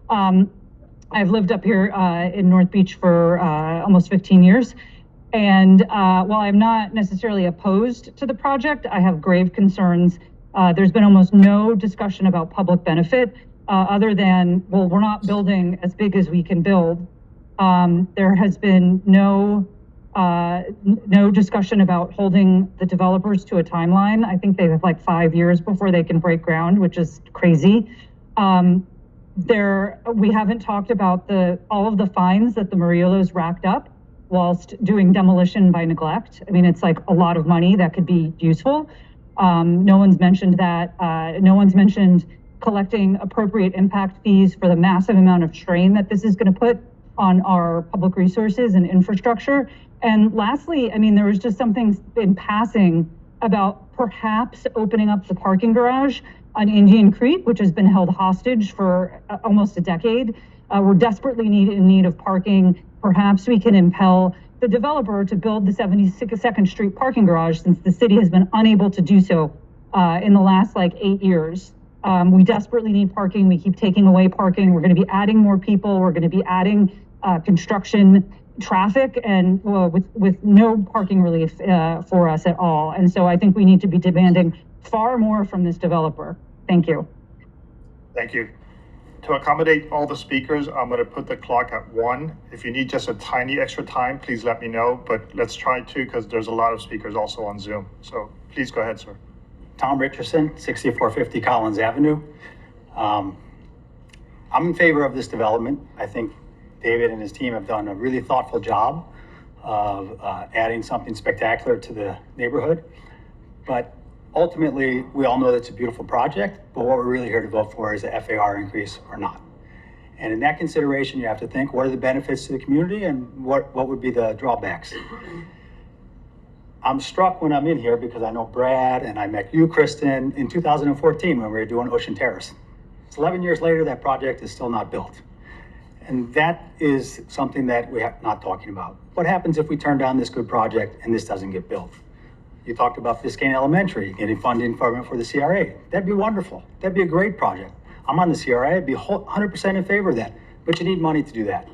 I've lived up here in North Beach for almost 15 years. And while I'm not necessarily opposed to the project, I have grave concerns. There's been almost no discussion about public benefit other than, well, we're not building as big as we can build. There has been no discussion about holding the developers to a timeline. I think they have like 5 years before they can break ground, which is crazy. We haven't talked about all of the fines that the Murillos racked up whilst doing demolition by neglect. I mean, it's like a lot of money that could be useful. No one's mentioned that. No one's mentioned collecting appropriate impact fees for the massive amount of strain that this is going to put on our public resources and infrastructure. And lastly, I mean, there was just something in passing about perhaps opening up the parking garage on Indian Creek, which has been held hostage for almost a decade. We're desperately in need of parking. Perhaps we can impel the developer to build the 72nd Street parking garage, since the city has been unable to do so in the last like 8 years. We desperately need parking. We keep taking away parking. We're going to be adding more people. We're going to be adding construction traffic, and with no parking relief for us at all. And so I think we need to be demanding far more from this developer. Thank you. Thank you. To accommodate all the speakers, I'm going to put the clock at 1. If you need just a tiny extra time, please let me know, but let's try to, because there's a lot of speakers also on Zoom. So please go ahead, sir. Tom Richardson, 6450 Collins Avenue. I'm in favor of this development. I think David and his team have done a really thoughtful job of adding something spectacular to the neighborhood. But ultimately, we all know that it's a beautiful project, but what we're really here to vote for is the FAR increase or not. And in that consideration, you have to think, what are the benefits to the community and what would be the drawbacks? I'm struck when I'm in here because I know Brad and I met you, Kristen, in 2014 when we were doing Ocean Terrace. It's 11 years later, that project is still not built. And that is something that we're not talking about. What happens if we turn down this good project and this doesn't get built? You talked about Biscayne Elementary, getting funding for the CRA. That'd be wonderful. That'd be a great project. I'm on the CRA, I'd be 100% in favor of that, but you need money to do that.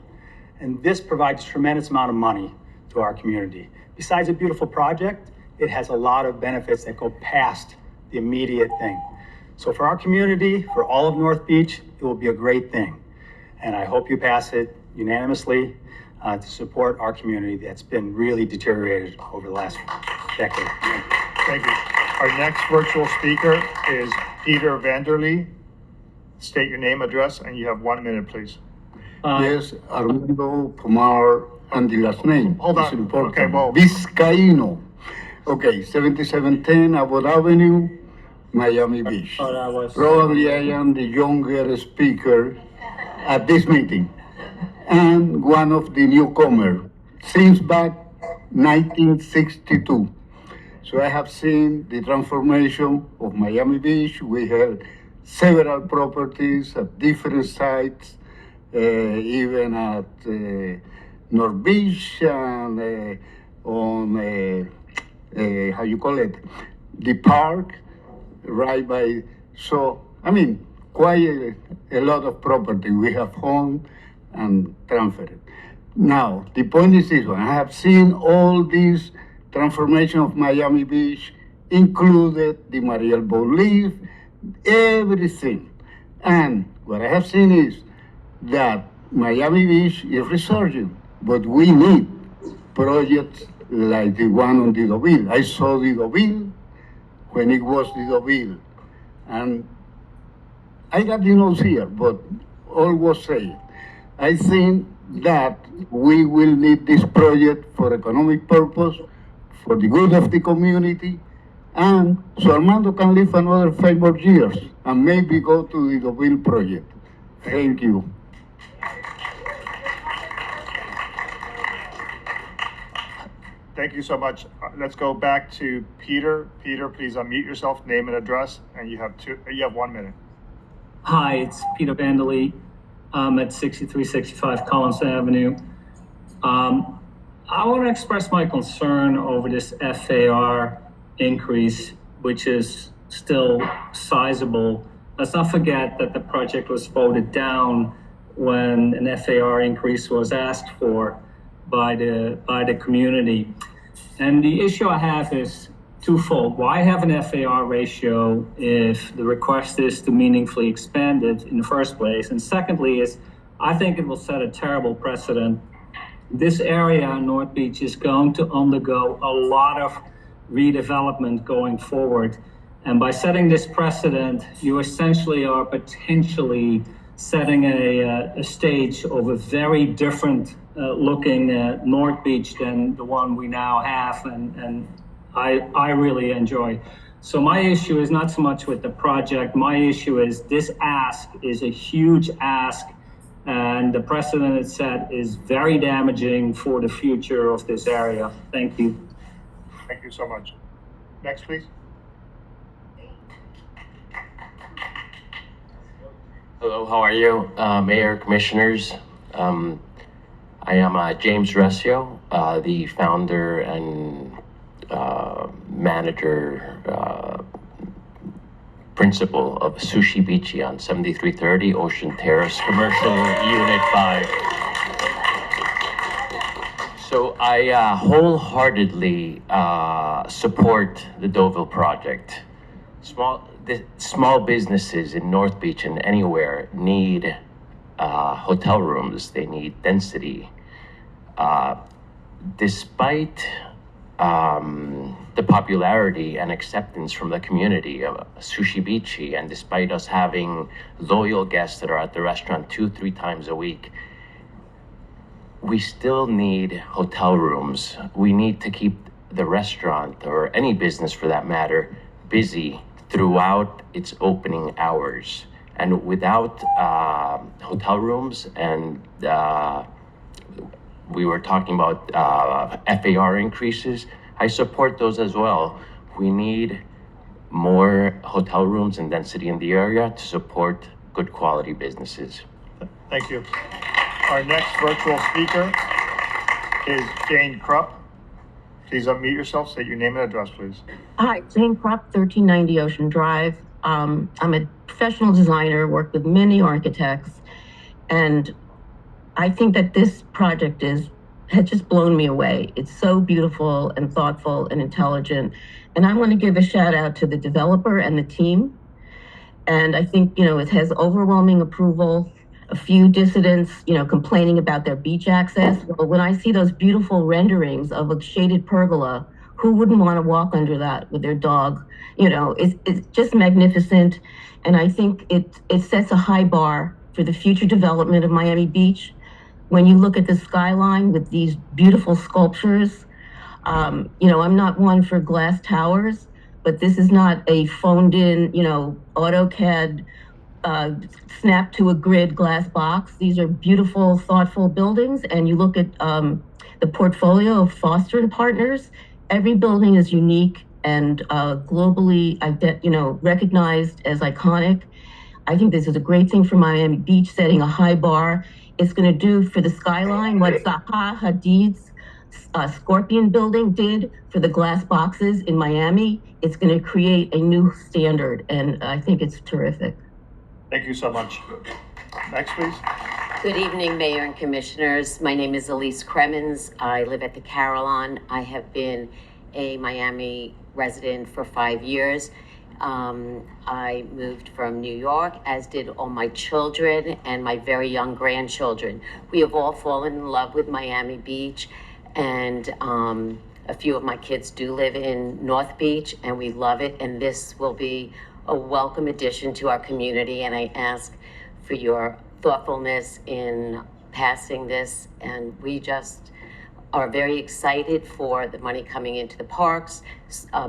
And this provides a tremendous amount of money to our community. Besides a beautiful project, it has a lot of benefits that go past the immediate thing. So for our community, for all of North Beach, it will be a great thing. And I hope you pass it unanimously to support our community that's been really deteriorated over the last decade. Thank you. Our next virtual speaker is Peter Vanderlee. State your name, address, and you have 1 minute, please. Yes, Armando Pomar, and the last name. Hold on. It's important. Okay, well. Vizcaíno. Okay, 7710 Abbott Avenue, Miami Beach. Probably I am the younger speaker at this meeting and one of the newcomers since back 1962. So I have seen the transformation of Miami Beach. We had several properties at different sites, even at North Beach and on, how you call it, the park, right by, so, I mean, quite a lot of property we have owned and transferred. Now, the point is this one, I have seen all these transformation of Miami Beach, included the Mariel Boat Leaf, everything. And what I have seen is that Miami Beach is resurging, but we need projects like the one on the Deauville. I saw the Deauville when it was the Deauville. And I got the notes here, but all was said. I think that we will need this project for economic purpose, for the good of the community, and so Armando can live another 5 more years and maybe go to the Deauville project. Thank you. Thank you so much. Let's go back to Peter. Peter, please unmute yourself, name and address, and you have 1 minute. Hi, it's Peter Vanderlee. I'm at 6365 Collins Avenue. I want to express my concern over this FAR increase, which is still sizable. Let's not forget that the project was voted down when an FAR increase was asked for. by the community. And the issue I have is twofold. Why have an FAR ratio if the request is to meaningfully expand it in the first place? And secondly is, I think it will set a terrible precedent. This area in North Beach is going to undergo a lot of redevelopment going forward. And by setting this precedent, you essentially are potentially setting a stage of a very different looking North Beach than the one we now have, and I really enjoy. So my issue is not so much with the project. My issue is this ask is a huge ask, and the precedent it set is very damaging for the future of this area. Thank you. Thank you so much. Next, please. Hello, how are you? Mayor, Commissioners. I am James Resio, the founder and manager, principal of Sushi Bichi on 7330 Ocean Terrace, Commercial Unit 5. So I wholeheartedly support the Deauville project. The small businesses in North Beach and anywhere need hotel rooms. They need density. Despite the popularity and acceptance from the community of Sushi Bichi, and despite us having loyal guests that are at the restaurant 2-3 times a week, we still need hotel rooms. We need to keep the restaurant, or any business for that matter, busy throughout its opening hours. And without hotel rooms, and we were talking about FAR increases, I support those as well. We need more hotel rooms and density in the area to support good quality businesses. Thank you. Our next virtual speaker is Jane Krupp. Please unmute yourself, state your name and address, please. Hi, Jane Krupp, 1390 Ocean Drive. I'm a professional designer, worked with many architects, and I think that this project has just blown me away. It's so beautiful and thoughtful and intelligent. And I want to give a shout out to the developer and the team. And I think, it has overwhelming approval. A few dissidents, complaining about their beach access. Well, when I see those beautiful renderings of a shaded pergola, who wouldn't want to walk under that with their dog? It's just magnificent. And I think it sets a high bar for the future development of Miami Beach. When you look at the skyline with these beautiful sculptures, I'm not one for glass towers, but this is not a phoned in, AutoCAD snap to a grid glass box. These are beautiful, thoughtful buildings. And you look at the portfolio of Foster and Partners, every building is unique and globally, recognized as iconic. I think this is a great thing for Miami Beach, setting a high bar. It's going to do for the skyline what Zaha Hadid's Scorpion building did for the glass boxes in Miami. It's going to create a new standard, and I think it's terrific. Thank you so much. Next, please. Good evening, Mayor and Commissioners. My name is Elise Cremens. I live at the Carillon. I have been a Miami resident for 5 years. I moved from New York, as did all my children and my very young grandchildren. We have all fallen in love with Miami Beach, and a few of my kids do live in North Beach, and we love it, and this will be a welcome addition to our community, and I ask for your thoughtfulness in passing this, and we just are very excited for the money coming into the parks,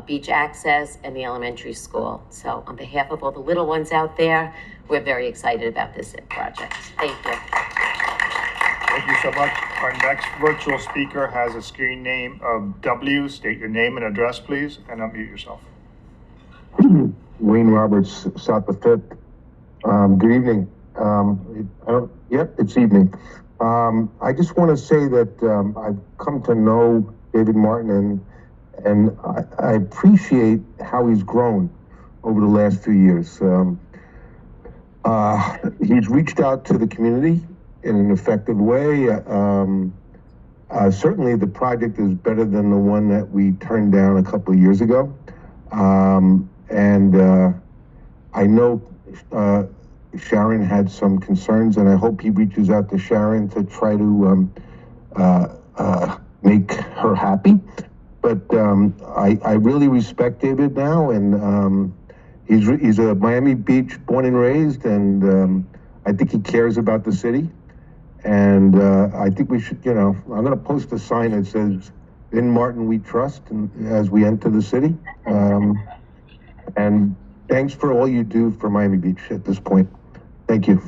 beach access, and the elementary school. So on behalf of all the little ones out there, we're very excited about this project. Thank you. Thank you so much. Our next virtual speaker has a screen name of W. State your name and address, please, and unmute yourself. Wayne Roberts, South the Fifth. Good evening. It's evening. I just want to say that I've come to know David Martin, and I appreciate how he's grown over the last few years. He's reached out to the community in an effective way. Certainly the project is better than the one that we turned down a couple of years ago. I know Sharon had some concerns, and I hope he reaches out to Sharon to try to make her happy. But I really respect David now, and he's a Miami Beach born and raised, and I think he cares about the city. And I think we should, I'm going to post a sign that says, "In Martin we trust," and as we enter the city. And thanks for all you do for Miami Beach at this point. Thank you.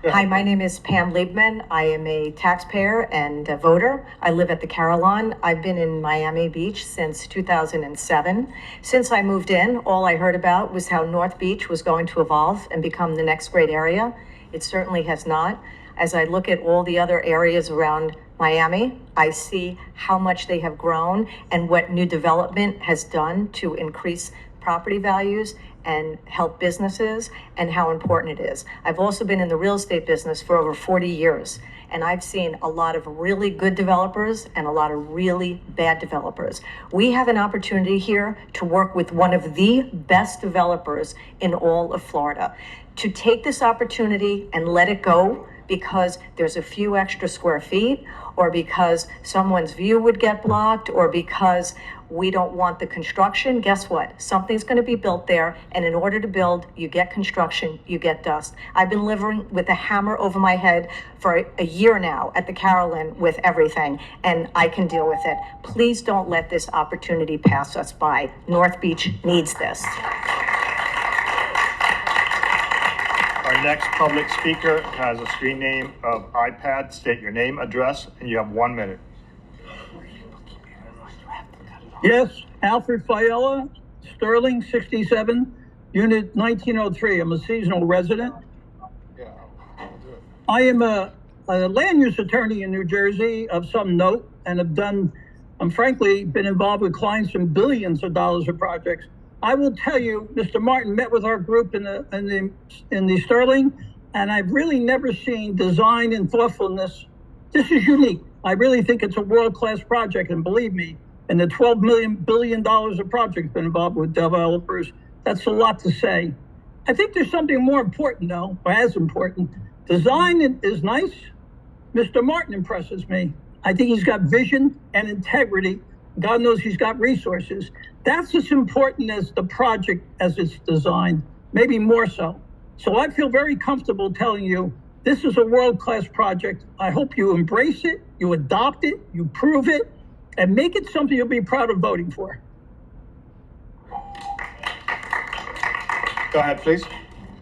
Hi, my name is Pam Liebman. I am a taxpayer and a voter. I live at the Carillon. I've been in Miami Beach since 2007. Since I moved in, all I heard about was how North Beach was going to evolve and become the next great area. It certainly has not. As I look at all the other areas around Miami, I see how much they have grown and what new development has done to increase property values and help businesses, and how important it is. I've also been in the real estate business for over 40 years, and I've seen a lot of really good developers and a lot of really bad developers. We have an opportunity here to work with one of the best developers in all of Florida. To take this opportunity and let it go because there's a few extra square feet, or because someone's view would get blocked, or because we don't want the construction, guess what? Something's going to be built there, and in order to build, you get construction, you get dust. I've been living with a hammer over my head for a year now at the Carillon with everything, and I can deal with it. Please don't let this opportunity pass us by. North Beach needs this. Our next public speaker has a screen name of iPad. State your name, address, and you have 1 minute. Yes, Alfred Fiella, Sterling, 67, Unit 1903. I'm a seasonal resident. I am a land use attorney in New Jersey of some note, and have frankly been involved with clients in billions of dollars of projects. I will tell you, Mr. Martin met with our group in the Sterling, and I've really never seen design and thoughtfulness. This is unique. I really think it's a world-class project, and believe me, and the $12 billion of projects been involved with developers, that's a lot to say. I think there's something more important though, or as important. Design is nice. Mr. Martin impresses me. I think he's got vision and integrity. God knows he's got resources. That's as important as the project as it's designed, maybe more so. So I feel very comfortable telling you, this is a world-class project. I hope you embrace it, you adopt it, you prove it, and make it something you'll be proud of voting for. Go ahead, please.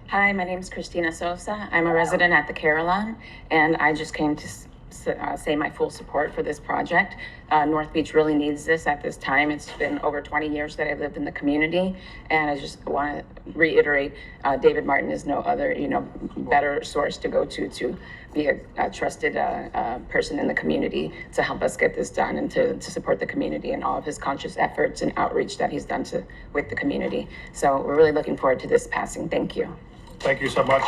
Hi, my name is Christina Sosa. I'm a resident at the Carillon, and I just came to say my full support for this project. North Beach really needs this at this time. It's been over 20 years that I've lived in the community, and I just want to reiterate, David Martin is no other, better source to go to be a trusted person in the community to help us get this done and to support the community and all of his conscious efforts and outreach that he's done with the community. So we're really looking forward to this passing. Thank you. Thank you so much.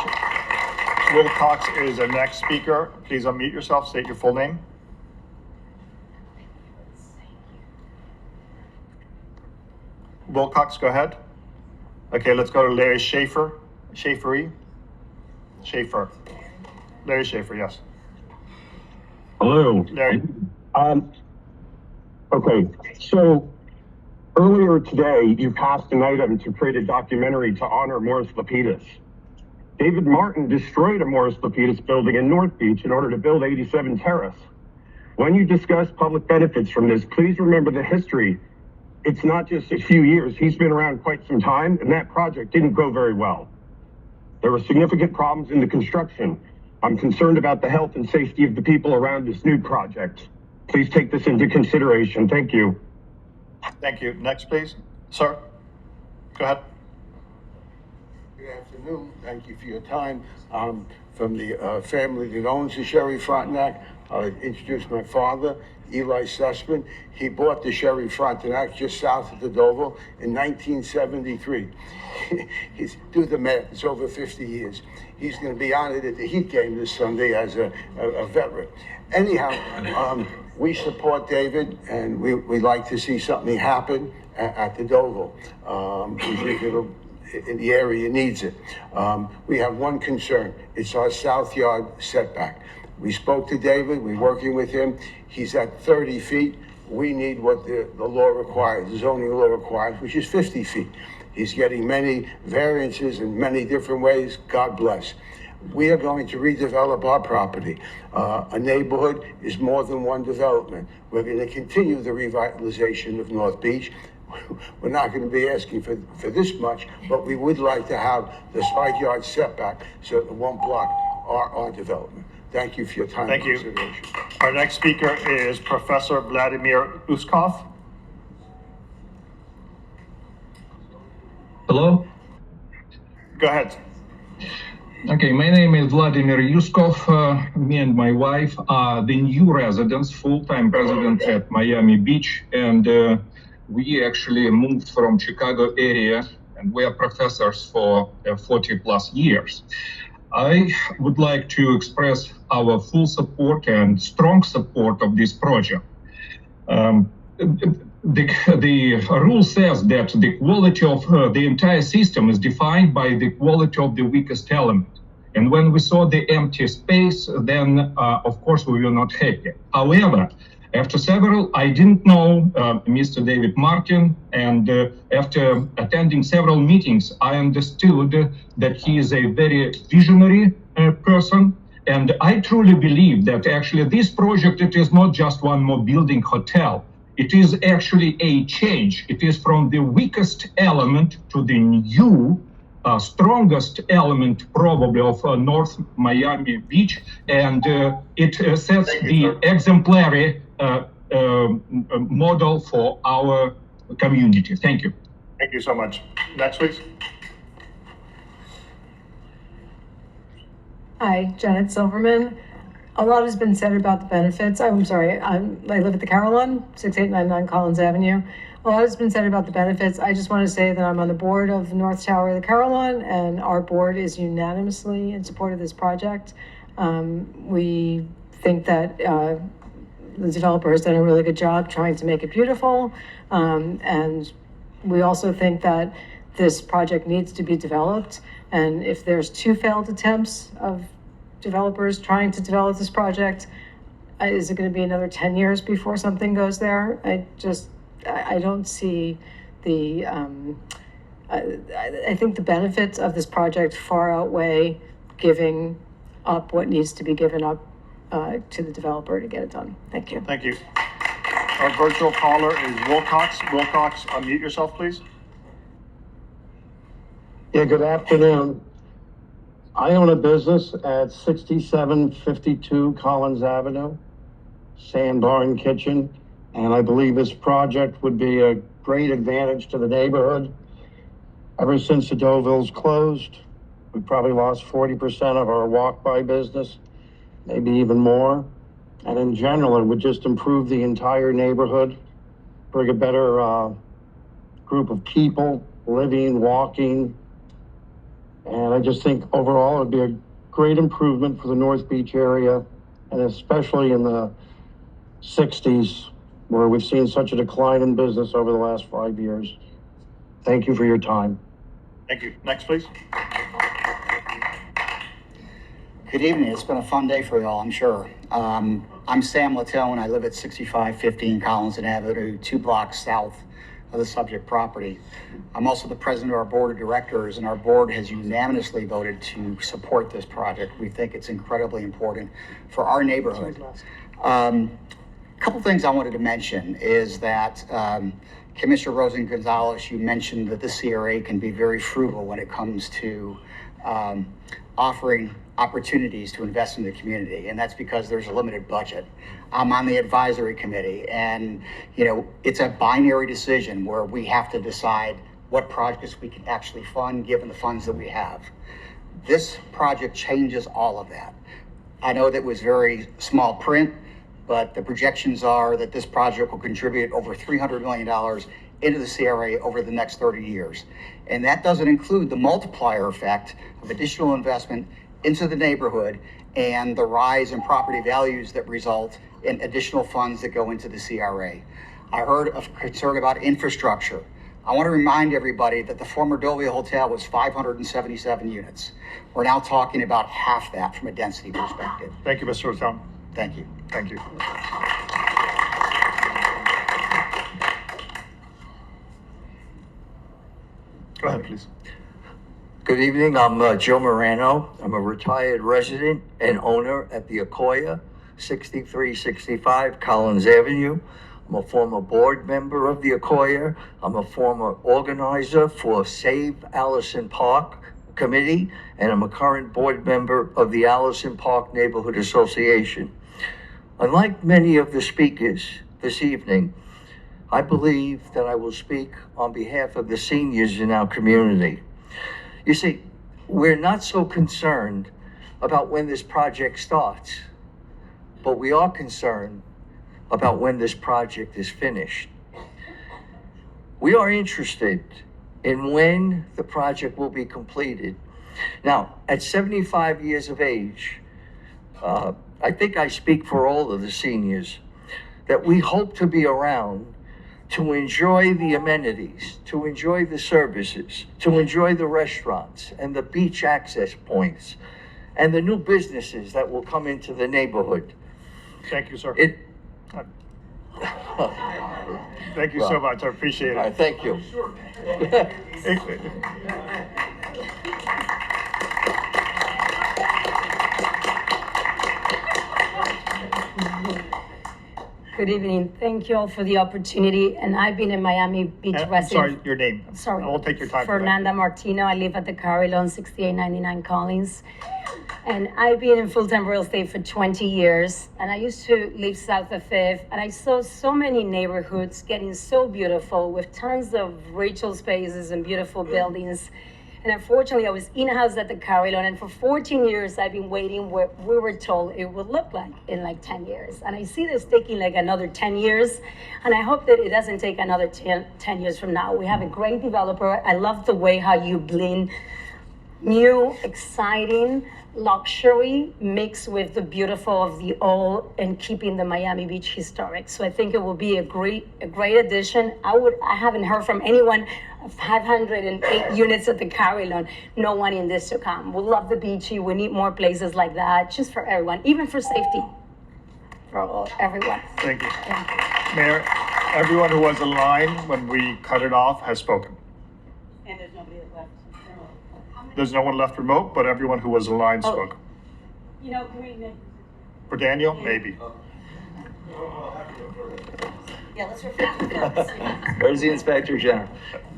Will Cox is our next speaker. Please unmute yourself, state your full name. Will Cox, go ahead. Okay, let's go to Larry Schaefer. Schaefer. Larry Schaefer, yes. Hello. Larry. Okay, so earlier today, you passed an item to create a documentary to honor Morris Lapidus. David Martin destroyed a Morris Lapidus building in North Beach in order to build 87 Terrace. When you discuss public benefits from this, please remember the history. It's not just a few years. He's been around quite some time, and that project didn't go very well. There were significant problems in the construction. I'm concerned about the health and safety of the people around this new project. Please take this into consideration. Thank you. Thank you. Next, please. Sir, go ahead. Good afternoon. Thank you for your time. From the family that owns the Sherry Frontenac. I'll introduce my father, Eli Sussman. He bought the Sherry Frontenac just south of the Deauville in 1973. Do the math, it's over 50 years. He's going to be honored at the Heat game this Sunday as a veteran. Anyhow, we support David, and we'd like to see something happen at the Deauville. We think it'll, in the area needs it. We have one concern. It's our south yard setback. We spoke to David, we're working with him. He's at 30 feet. We need what the law requires, the zoning law requires, which is 50 feet. He's getting many variances in many different ways. God bless. We are going to redevelop our property. A neighborhood is more than one development. We're going to continue the revitalization of North Beach. We're not going to be asking for this much, but we would like to have the side yard setback so it won't block our development. Thank you for your time. Thank you. Our next speaker is Professor Vladimir Uskov. Hello? Go ahead. Okay, my name is Vladimir Yuskov. Me and my wife are the new residents, full-time residents at Miami Beach, and we actually moved from Chicago area, and we are professors for 40 plus years. I would like to express our full support and strong support of this project. The rule says that the quality of the entire system is defined by the quality of the weakest element. And when we saw the empty space, then of course we were not happy. However, after several, I didn't know Mr. David Martin, and after attending several meetings, I understood that he is a very visionary person. And I truly believe that actually this project, it is not just one more building hotel. It is actually a change. It is from the weakest element to the new, strongest element probably of North Miami Beach. And it sets the exemplary model for our community. Thank you. Thank you so much. Next, please. Hi, Janet Silverman. A lot has been said about the benefits. I live at the Carillon, 6899 Collins Avenue. A lot has been said about the benefits. I just want to say that I'm on the board of the North Tower of the Carillon, and our board is unanimously in support of this project. We think that the developer has done a really good job trying to make it beautiful. And we also think that this project needs to be developed. And if there's 2 failed attempts of developers trying to develop this project, is it going to be another 10 years before something goes there? I don't see the, I think the benefits of this project far outweigh giving up what needs to be given up to the developer to get it done. Thank you. Thank you. Our virtual caller is Wilcox. Wilcox, unmute yourself, please. Yeah, good afternoon. I own a business at 6752 Collins Avenue, Sand Barn Kitchen, and I believe this project would be a great advantage to the neighborhood. Ever since the Deauville's closed, we probably lost 40% of our walk-by business, maybe even more. And in general, it would just improve the entire neighborhood, bring a better group of people living, walking. And I just think overall it would be a great improvement for the North Beach area, and especially in the 60s, where we've seen such a decline in business over the last 5 years. Thank you for your time. Thank you. Next, please. Good evening. It's been a fun day for you all, I'm sure. I'm Sam Latone. I live at 6515 Collins Avenue, 2 blocks south of the subject property. I'm also the president of our board of directors, and our board has unanimously voted to support this project. We think it's incredibly important for our neighborhood. A couple things I wanted to mention is that Commissioner Rosen-Gonzalez, you mentioned that the CRA can be very frugal when it comes to offering opportunities to invest in the community, and that's because there's a limited budget. I'm on the advisory committee, and it's a binary decision where we have to decide what projects we can actually fund given the funds that we have. This project changes all of that. I know that was very small print, but the projections are that this project will contribute over $300 million into the CRA over the next 30 years. And that doesn't include the multiplier effect of additional investment into the neighborhood and the rise in property values that result in additional funds that go into the CRA. I heard of concern about infrastructure. I want to remind everybody that the former Dovia Hotel was 577 units. We're now talking about half that from a density perspective. Thank you, Mr. Otham. Thank you. Thank you. Go ahead, please. Good evening, I'm Joe Morano. I'm a retired resident and owner at the Akoya, 6365 Collins Avenue. I'm a former board member of the Akoya. I'm a former organizer for Save Allison Park Committee, and I'm a current board member of the Allison Park Neighborhood Association. Unlike many of the speakers this evening, I believe that I will speak on behalf of the seniors in our community. You see, we're not so concerned about when this project starts, but we are concerned about when this project is finished. We are interested in when the project will be completed. Now, at 75 years of age, I think I speak for all of the seniors, that we hope to be around to enjoy the amenities, to enjoy the services, to enjoy the restaurants and the beach access points and the new businesses that will come into the neighborhood. Thank you, sir. Thank you so much. I appreciate it. Thank you. Good evening. Thank you all for the opportunity. And I've been in Miami Beach resident. Sorry, your name. Sorry. I will take your time. Fernanda Martino. I live at the Carillon, 6899 Collins. And I've been in full-time real estate for 20 years. And I used to live south of Fifth. And I saw so many neighborhoods getting so beautiful with tons of retail spaces and beautiful buildings. And unfortunately, I was in-house at the Carillon, and for 14 years, I've been waiting what we were told it would look like in like 10 years. And I see this taking like another 10 years, and I hope that it doesn't take another 10 years from now. We have a great developer. I love the way how you blend new, exciting luxury mixed with the beautiful of the old and keeping the Miami Beach historic. So I think it will be a great addition. I haven't heard from anyone of 508 units at the Carillon, no one in this to come. We love the beachy. We need more places like that, just for everyone, even for safety, for everyone. Thank you. Mayor, everyone who was in line when we cut it off has spoken. And there's nobody left. There's no one left remote, but everyone who was in line spoke. You know, can we For Daniel, maybe. Yeah, let's refer to the Where's the Inspector General?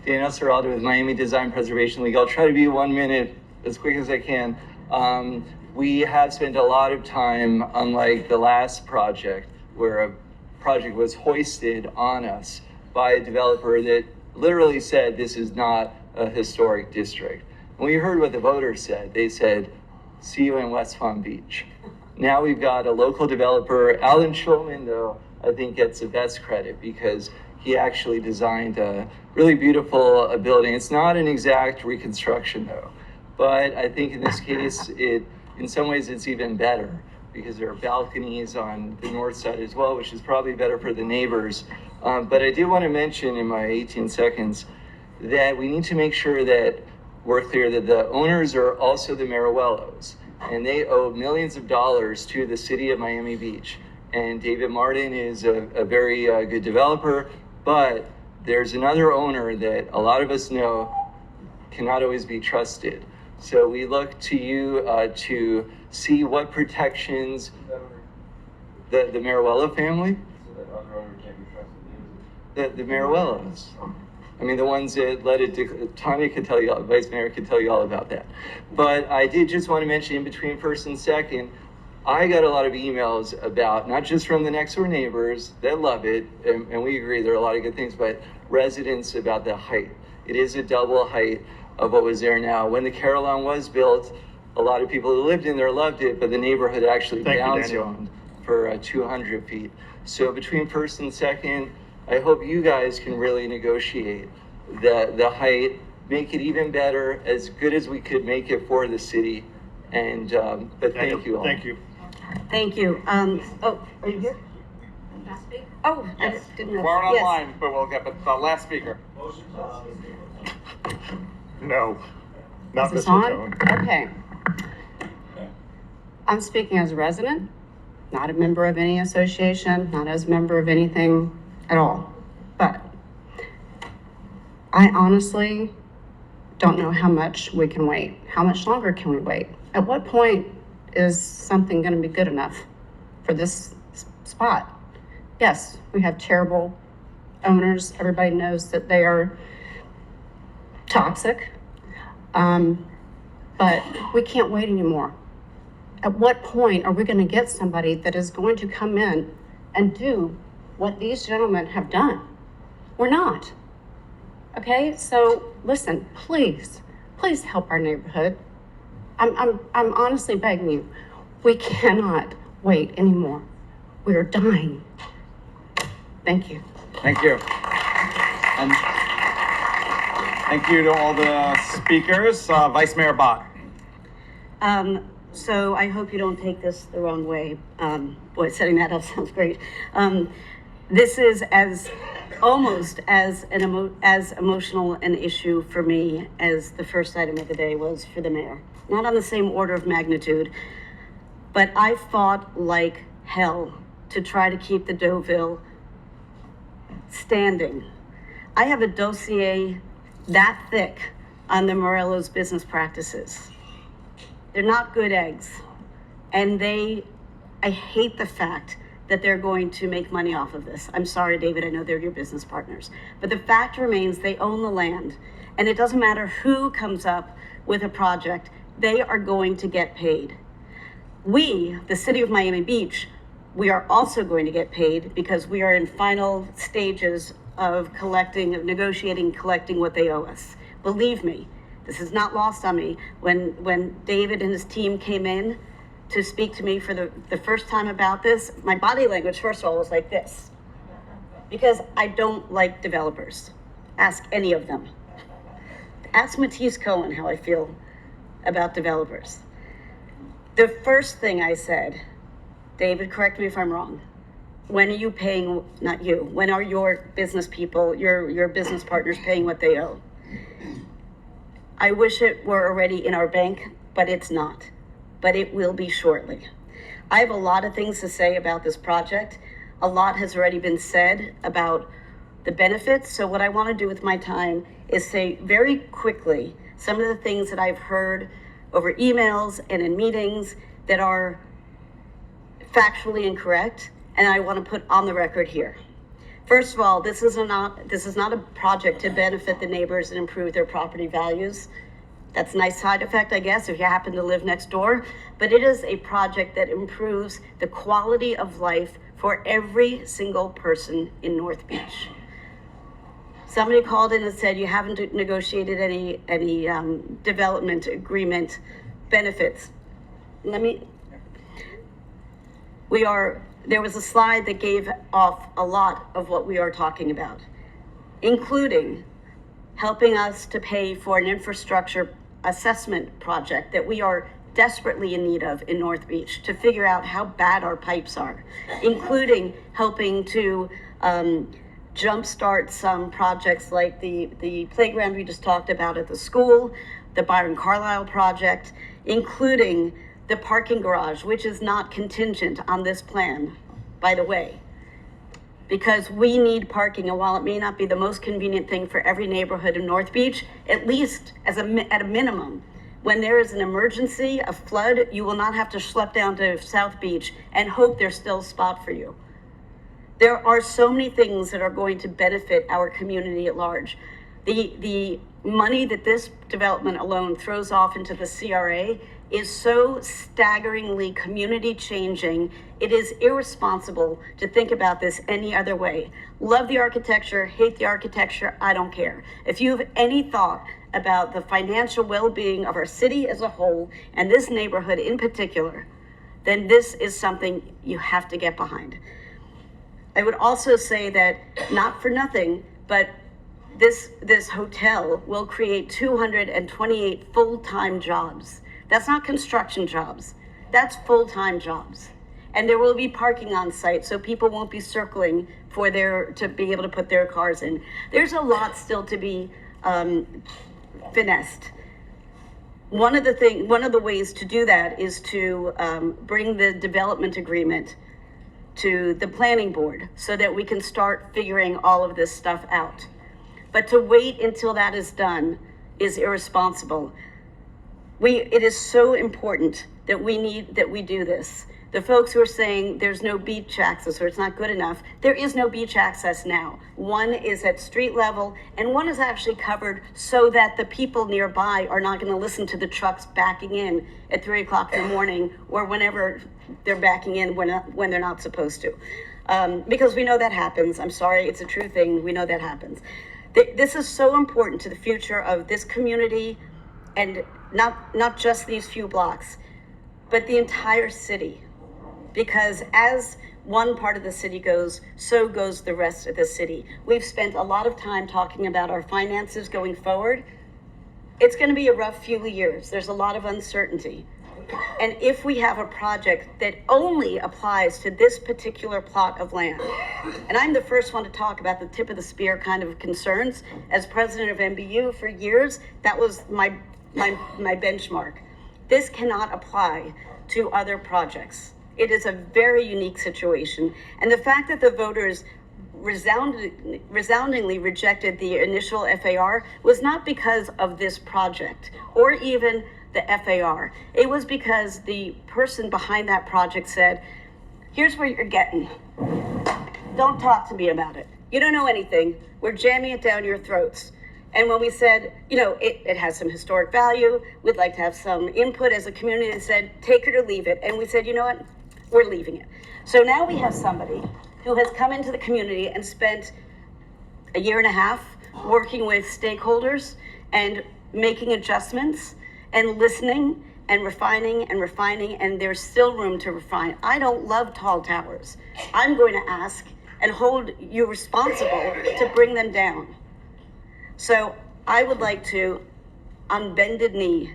Daniel Serraldo with Miami Design Preservation League. I'll try to be 1 minute as quick as I can. We have spent a lot of time, unlike the last project, where a project was hoisted on us by a developer that literally said this is not a historic district. When we heard what the voters said, they said, see you in West Palm Beach. Now we've got a local developer. Alan Schulman, though, I think gets the best credit because he actually designed a really beautiful building. It's not an exact reconstruction, though, but I think in this case, in some ways it's even better because there are balconies on the north side as well, which is probably better for the neighbors. But I do want to mention in my 18 seconds that we need to make sure that we're clear that the owners are also the Meruellos, and they owe millions of dollars to the city of Miami Beach. And David Martin is a very good developer, but there's another owner that a lot of us know cannot always be trusted. So we look to you to see what protections the Meruello family, the Meruellos. I mean, the ones that let it, Tanya could tell you, Vice Mayor could tell you all about that. But I did just want to mention in between first and second, I got a lot of emails about, not just from the next door neighbors that love it, and we agree there are a lot of good things, but residents about the height. It is a double height of what was there now. When the Carillon was built, a lot of people who lived in there loved it, but the neighborhood actually Thank you, Daniel. downzoned for 200 feet. So between first and second, I hope you guys can really negotiate the height, make it even better, as good as we could make it for the city. And, but thank you all. Thank you. Thank you. Oh, are you here? Oh, I didn't know. We're Yes. online, but we'll get the last speaker. No, not Is this Mr. on? Tone. Okay. I'm speaking as a resident, not a member of any association, not as a member of anything at all. But I honestly don't know how much we can wait. How much longer can we wait? At what point is something going to be good enough for this spot? Yes, we have terrible owners. Everybody knows that they are toxic. But we can't wait anymore. At what point are we going to get somebody that is going to come in and do what these gentlemen have done? We're not. Okay, so listen, please help our neighborhood. I'm honestly begging you. We cannot wait anymore. We are dying. Thank you. Thank you. And thank you to all the speakers. Vice Mayor Bott. So I hope you don't take this the wrong way. Boy, setting that up sounds great. This is almost as emotional an issue for me as the first item of the day was for the mayor. Not on the same order of magnitude, but I fought like hell to try to keep the Deauville standing. I have a dossier that thick on the Morello's business practices. They're not good eggs. And I hate the fact that they're going to make money off of this. I'm sorry, David, I know they're your business partners. But the fact remains they own the land. And it doesn't matter who comes up with a project, they are going to get paid. We, the city of Miami Beach, we are also going to get paid because we are in final stages of negotiating, collecting what they owe us. Believe me, this is not lost on me. When David and his team came in to speak to me for the first time about this, my body language, first of all, was like this. Because I don't like developers. Ask any of them. Ask Matisse Cohen how I feel about developers. The first thing I said, David, correct me if I'm wrong, when are you paying, not you, when are your business people, your business partners paying what they owe? I wish it were already in our bank, but it's not. But it will be shortly. I have a lot of things to say about this project. A lot has already been said about the benefits. So what I want to do with my time is say very quickly some of the things that I've heard over emails and in meetings that are factually incorrect, and I want to put on the record here. First of all, this is not a project to benefit the neighbors and improve their property values. That's a nice side effect, I guess, if you happen to live next door. But it is a project that improves the quality of life for every single person in North Beach. Somebody called in and said you haven't negotiated any development agreement benefits. There was a slide that gave off a lot of what we are talking about, including helping us to pay for an infrastructure assessment project that we are desperately in need of in North Beach to figure out how bad our pipes are, including helping to jumpstart some projects like the playground we just talked about at the school, the Byron Carlisle project, including the parking garage, which is not contingent on this plan, by the way, because we need parking. And while it may not be the most convenient thing for every neighborhood in North Beach, at least at a minimum, when there is an emergency, a flood, you will not have to schlep down to South Beach and hope there's still a spot for you. There are so many things that are going to benefit our community at large. The money that this development alone throws off into the CRA is so staggeringly community changing. It is irresponsible to think about this any other way. Love the architecture, hate the architecture, I don't care. If you have any thought about the financial well-being of our city as a whole and this neighborhood in particular, then this is something you have to get behind. I would also say that, not for nothing, but this hotel will create 228 full-time jobs. That's not construction jobs, that's full-time jobs. And there will be parking on site, so people won't be circling to be able to put their cars in. There's a lot still to be finessed. One of the ways to do that is to bring the development agreement to the planning board so that we can start figuring all of this stuff out. But to wait until that is done is irresponsible. It is so important that we do this. The folks who are saying there's no beach access or it's not good enough, there is no beach access now. One is at street level and one is actually covered so that the people nearby are not going to listen to the trucks backing in at 3 o'clock in the morning or whenever they're backing in when they're not supposed to. Because we know that happens. I'm sorry, it's a true thing. We know that happens. This is so important to the future of this community and not just these few blocks, but the entire city. Because as one part of the city goes, so goes the rest of the city. We've spent a lot of time talking about our finances going forward. It's going to be a rough few years. There's a lot of uncertainty. And if we have a project that only applies to this particular plot of land, and I'm the first one to talk about the tip of the spear kind of concerns. As president of MBU for years, that was my benchmark. This cannot apply to other projects. It is a very unique situation. And the fact that the voters resoundingly rejected the initial FAR was not because of this project or even the FAR. It was because the person behind that project said, here's what you're getting. Don't talk to me about it. You don't know anything. We're jamming it down your throats. And when we said, it has some historic value, we'd like to have some input as a community, and said, take it or leave it. And we said, you know what? We're leaving it. So now we have somebody who has come into the community and spent a year and a half working with stakeholders and making adjustments and listening and refining, and there's still room to refine. I don't love tall towers. I'm going to ask and hold you responsible to bring them down. So I would like to, on bended knee,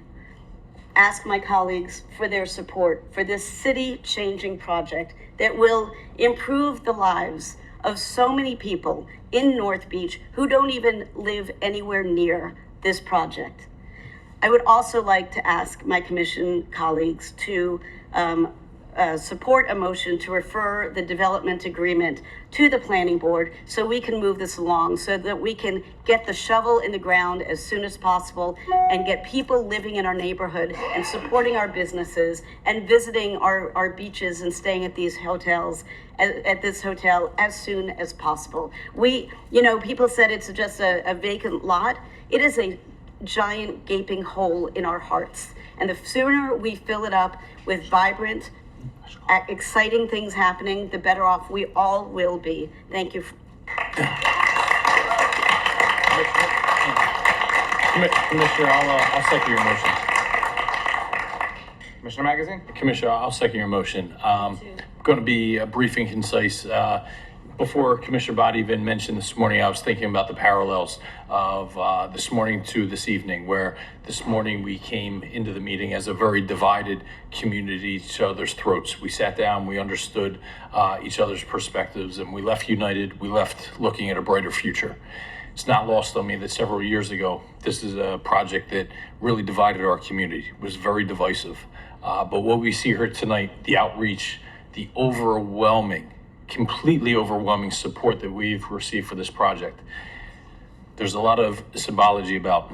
ask my colleagues for their support for this city-changing project that will improve the lives of so many people in North Beach who don't even live anywhere near this project. I would also like to ask my commission colleagues to support a motion to refer the development agreement to the planning board so we can move this along, so that we can get the shovel in the ground as soon as possible and get people living in our neighborhood and supporting our businesses and visiting our beaches and staying at these hotels, at this hotel as soon as possible. People said it's just a vacant lot. It is a giant gaping hole in our hearts. And the sooner we fill it up with vibrant, exciting things happening, the better off we all will be. Thank you. Commissioner, I'll second your motion. Commissioner Magazine? Commissioner, I'll second your motion. Going to be brief and concise. Before Commissioner Bott even mentioned this morning, I was thinking about the parallels of this morning to this evening, where this morning we came into the meeting as a very divided community, each other's throats. We sat down, we understood each other's perspectives, and we left united. We left looking at a brighter future. It's not lost on me that several years ago, this is a project that really divided our community. It was very divisive. But what we see here tonight, the outreach, the completely overwhelming support that we've received for this project. There's a lot of symbology about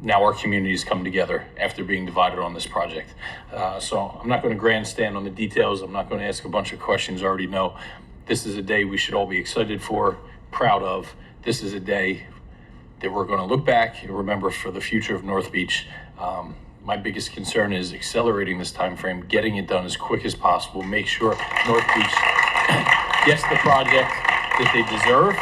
now our communities come together after being divided on this project. So I'm not going to grandstand on the details. I'm not going to ask a bunch of questions I already know. This is a day we should all be excited for, proud of. This is a day that we're going to look back and remember for the future of North Beach. My biggest concern is accelerating this time frame, getting it done as quick as possible, make sure North Beach gets the project that they deserve,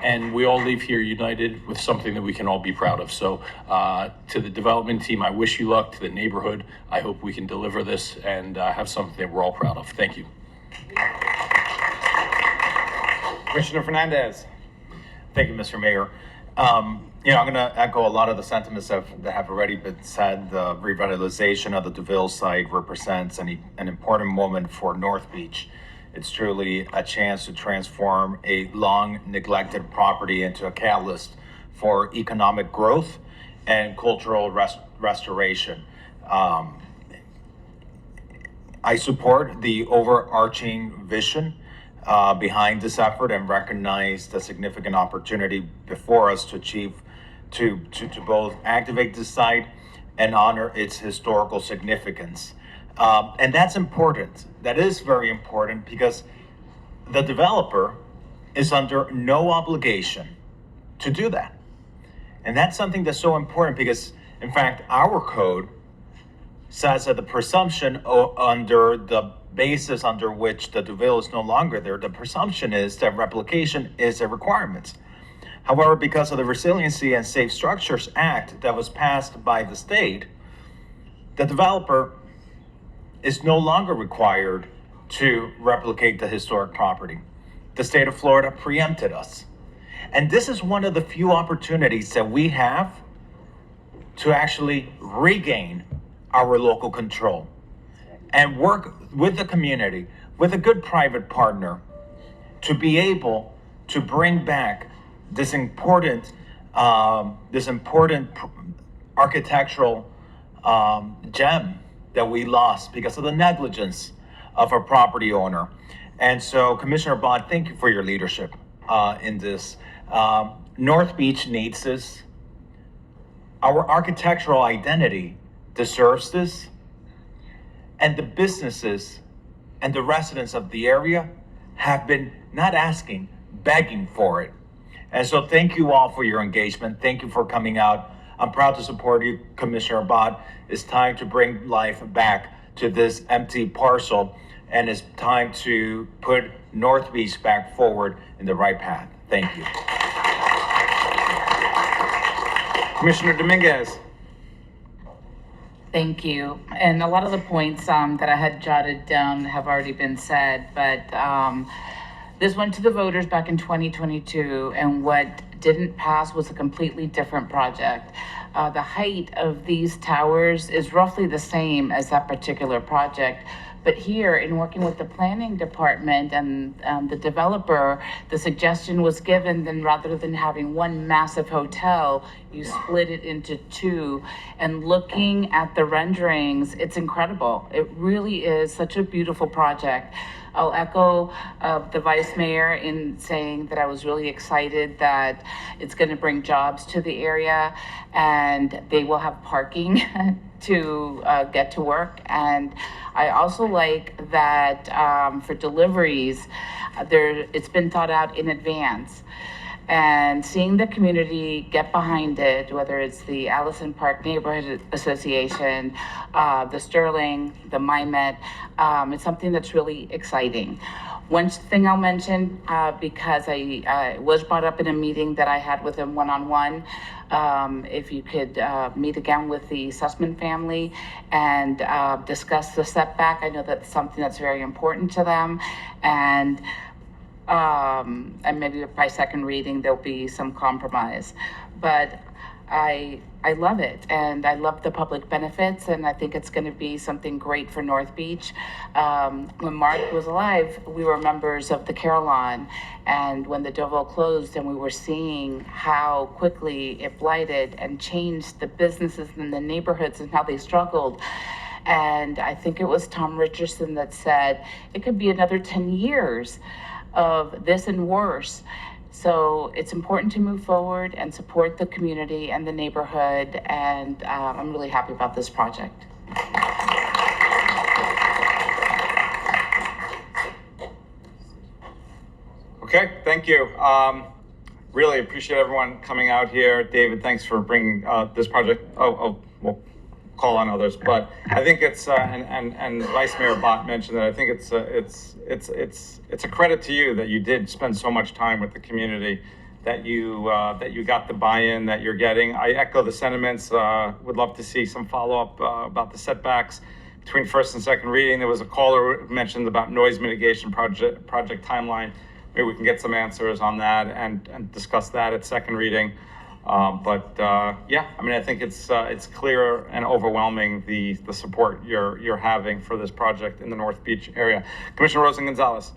and we all leave here united with something that we can all be proud of. So to the development team, I wish you luck. To the neighborhood, I hope we can deliver this and have something that we're all proud of. Thank you. Commissioner Fernandez. Thank you, Mr. Mayor. I'm going to echo a lot of the sentiments that have already been said. The revitalization of the DeVille site represents an important moment for North Beach. It's truly a chance to transform a long neglected property into a catalyst for economic growth and cultural restoration. I support the overarching vision behind this effort and recognize the significant opportunity before us to achieve, to both activate the site and honor its historical significance. And that's important. That is very important because the developer is under no obligation to do that. And that's something that's so important because, in fact, our code says that the presumption under the basis under which the DeVille is no longer there, the presumption is that replication is a requirement. However, because of the Resiliency and Safe Structures Act that was passed by the state, the developer is no longer required to replicate the historic property. The state of Florida preempted us. And this is one of the few opportunities that we have to actually regain our local control and work with the community, with a good private partner, to be able to bring back this important architectural gem that we lost because of the negligence of a property owner. And so, Commissioner Bond, thank you for your leadership in this. North Beach needs this. Our architectural identity deserves this. And the businesses and the residents of the area have been not asking, begging for it. And so thank you all for your engagement. Thank you for coming out. I'm proud to support you, Commissioner Abad. It's time to bring life back to this empty parcel, and it's time to put North Beach back forward in the right path. Thank you. Commissioner Dominguez. Thank you. And a lot of the points that I had jotted down have already been said, but this went to the voters back in 2022, and what didn't pass was a completely different project. The height of these towers is roughly the same as that particular project. But here, in working with the planning department and the developer, the suggestion was given, then rather than having one massive hotel, you split it into two. And looking at the renderings, it's incredible. It really is such a beautiful project. I'll echo the vice mayor in saying that I was really excited that it's going to bring jobs to the area, and they will have parking to get to work. And I also like that for deliveries, it's been thought out in advance. And seeing the community get behind it, whether it's the Allison Park Neighborhood Association, the Sterling, the MyMet, it's something that's really exciting. One thing I'll mention, because I was brought up in a meeting that I had with them one-on-one, if you could meet again with the Sussman family and discuss the setback. I know that's something that's very important to them, and maybe by second reading there'll be some compromise. But I love it, and I love the public benefits, and I think it's going to be something great for North Beach. When Mark was alive, we were members of the Carillon, and when the DeVille closed and we were seeing how quickly it blighted and changed the businesses and the neighborhoods and how they struggled. And I think it was Tom Richardson that said, it could be another 10 years of this and worse. So it's important to move forward and support the community and the neighborhood, and I'm really happy about this project. Okay, thank you. really appreciate everyone coming out here. David, thanks for bringing this project. We'll call on others, but I think it's and Vice Mayor Bott mentioned that. I think it's a credit to you that you did spend so much time with the community, that you got the buy-in that you're getting. I echo the sentiments. Would love to see some follow-up about the setbacks between first and second reading. There was a caller who mentioned about noise mitigation project timeline. Maybe we can get some answers on that and discuss that at second reading. Yeah, I mean, I think it's clear and overwhelming the support you're having for this project in the North Beach area. Commissioner Rosa Gonzalez.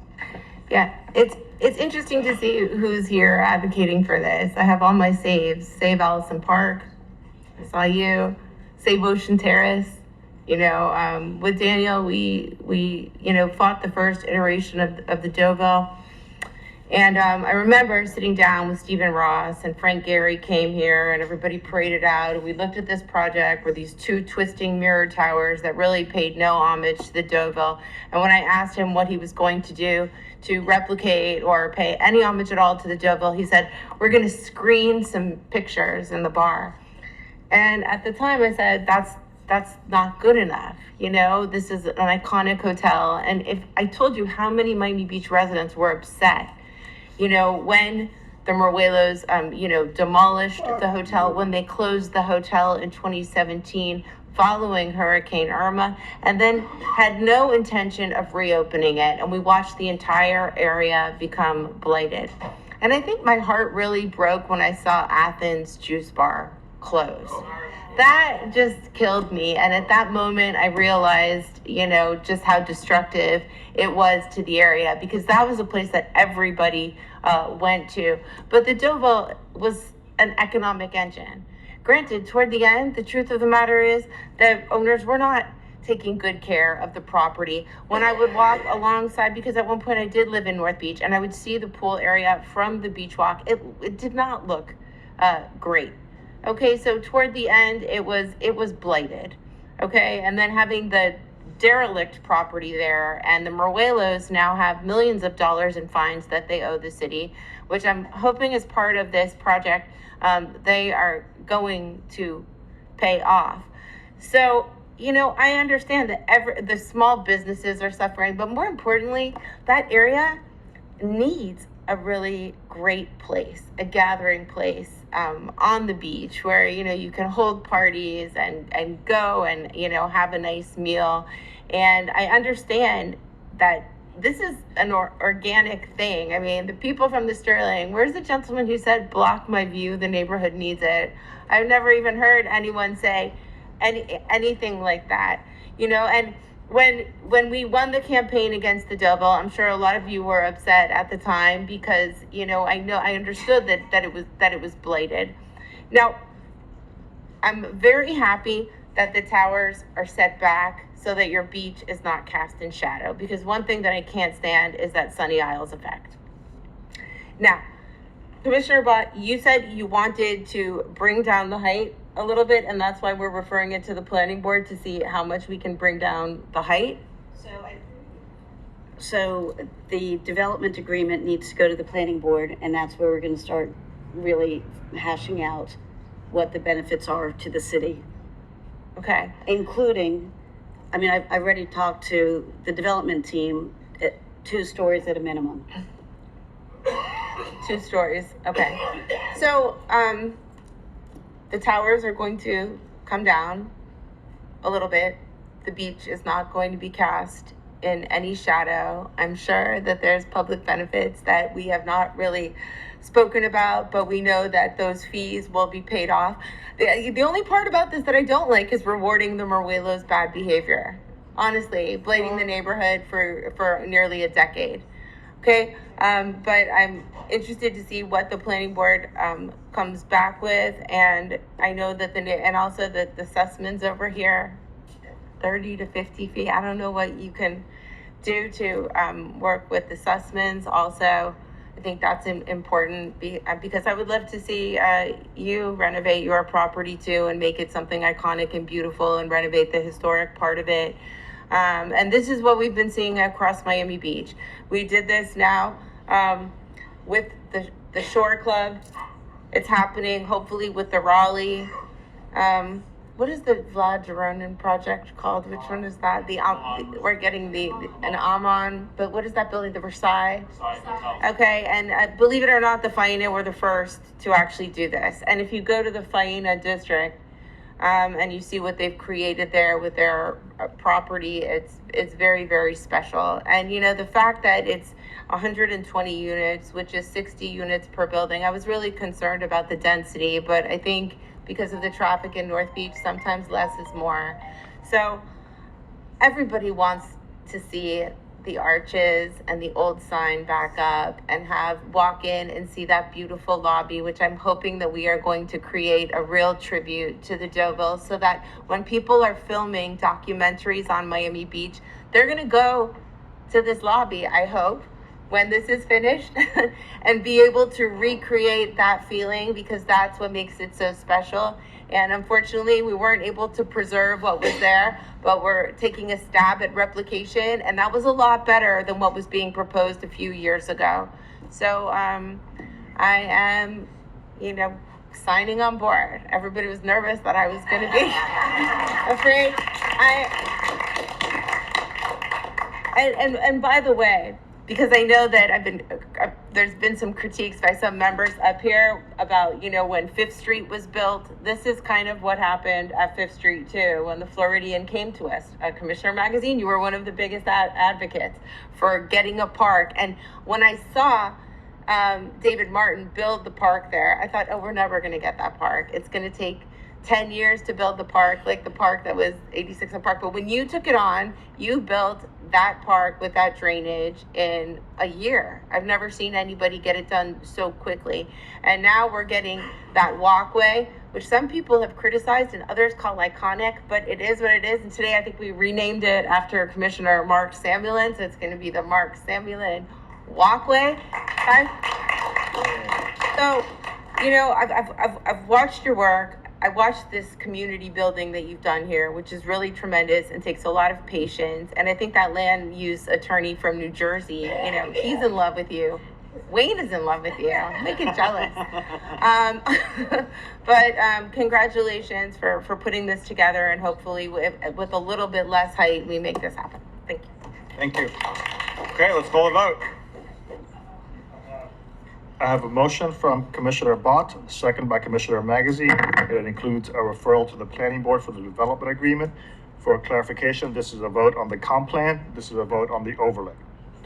Yeah, it's interesting to see who's here advocating for this. I have all my saves. Save Allison Park. I saw you. Save Ocean Terrace. You know, with Daniel, we fought the first iteration of the Deauville. And I remember sitting down with Stephen Ross and Frank Gehry came here and everybody paraded out. And we looked at this project where these two twisting mirror towers that really paid no homage to the Deauville. And when I asked him what he was going to do to replicate or pay any homage at all to the Deauville, he said, we're going to screen some pictures in the bar. And at the time I said, that's not good enough. You know, this is an iconic hotel. And if I told you how many Miami Beach residents were upset, you know, when the Meruelos, demolished the hotel, when they closed the hotel in 2017 following Hurricane Irma, and then had no intention of reopening it. And we watched the entire area become blighted. And I think my heart really broke when I saw Athens Juice Bar close. That just killed me. And at that moment, I realized, just how destructive it was to the area, because that was a place that everybody went to. But the Deauville was an economic engine. Granted, toward the end, the truth of the matter is that owners were not taking good care of the property. When I would walk alongside, because at one point I did live in North Beach, and I would see the pool area from the beach walk, it did not look great. Okay, so toward the end, it was blighted. Okay, and then having the derelict property there, and the Meruelos now have millions of dollars in fines that they owe the city, which I'm hoping as part of this project, they are going to pay off. So, I understand that the small businesses are suffering, but more importantly, that area needs a really great place, a gathering place on the beach where, you can hold parties and go and, have a nice meal. And I understand that this is an organic thing. I mean, the people from the Sterling, where's the gentleman who said, block my view, the neighborhood needs it? I've never even heard anyone say anything like that, and when we won the campaign against the Deauville, I'm sure a lot of you were upset at the time because, I understood that it was blighted. Now, I'm very happy that the towers are set back so that your beach is not cast in shadow, because one thing that I can't stand is that Sunny Isles effect. Now, Commissioner Bott, you said you wanted to bring down the height a little bit, and that's why we're referring it to the planning board to see how much we can bring down the height. So the development agreement needs to go to the planning board, and that's where we're going to start really hashing out what the benefits are to the city. Okay. Including, I've already talked to the development team at 2 stories at a minimum. 2 stories, okay. So, the towers are going to come down a little bit. The beach is not going to be cast in any shadow. I'm sure that there's public benefits that we have not really spoken about, but we know that those fees will be paid off. The only part about this that I don't like is rewarding the Meruelos' bad behavior. Honestly, blading the neighborhood for nearly a decade. Okay, but I'm interested to see what the planning board comes back with, and I know that and also that the Sussmans over here, 30 to 50 feet. I don't know what you can do to work with the Sussmans. Also, I think that's important because I would love to see you renovate your property too and make it something iconic and beautiful and renovate the historic part of it. And this is what we've been seeing across Miami Beach. We did this now with the Shore Club. It's happening hopefully with the Raleigh. What is the Vlad Jeronin project called? Which one is that? We're getting an Amon, but what is that building? The Versailles? Okay, and believe it or not, the Faena were the first to actually do this. And if you go to the Faena district, and you see what they've created there with their property, it's very, very special. And you know, the fact that it's 120 units, which is 60 units per building, I was really concerned about the density, but I think because of the traffic in North Beach, sometimes less is more. So everybody wants to see the arches and the old sign back up and walk in and see that beautiful lobby, which I'm hoping that we are going to create a real tribute to the Deauville, so that when people are filming documentaries on Miami Beach, they're gonna go to this lobby, I hope, when this is finished and be able to recreate that feeling, because that's what makes it so special. And unfortunately, we weren't able to preserve what was there, but we're taking a stab at replication, and that was a lot better than what was being proposed a few years ago. So I am, signing on board. Everybody was nervous that I was gonna be afraid. And by the way, because I know that there's been some critiques by some members up here about, when Fifth Street was built. This is kind of what happened at Fifth Street too, when the Floridian came to us. Commissioner Magazine, you were one of the biggest advocates for getting a park. And when I saw David Martin build the park there, I thought, oh, we're never gonna get that park. It's gonna take 10 years to build the park, like the park that was 86 Park. But when you took it on, you built that park with that drainage in a year. I've never seen anybody get it done so quickly. And now we're getting that walkway, which some people have criticized and others call iconic, but it is what it is. And today I think we renamed it after Commissioner Mark Samulin, so it's going to be the Mark Samulin Walkway. So, I've watched your work. I watched this community building that you've done here, which is really tremendous and takes a lot of patience. And I think that land use attorney from New Jersey, he's in love with you. Wayne is in love with you. Make it jealous. But congratulations for putting this together, and hopefully with a little bit less height, we make this happen. Thank you. Thank you. Okay, let's call a vote. I have a motion from Commissioner Bott, second by Commissioner Magazine. It includes a referral to the planning board for the development agreement. For clarification, this is a vote on the comp plan. This is a vote on the overlay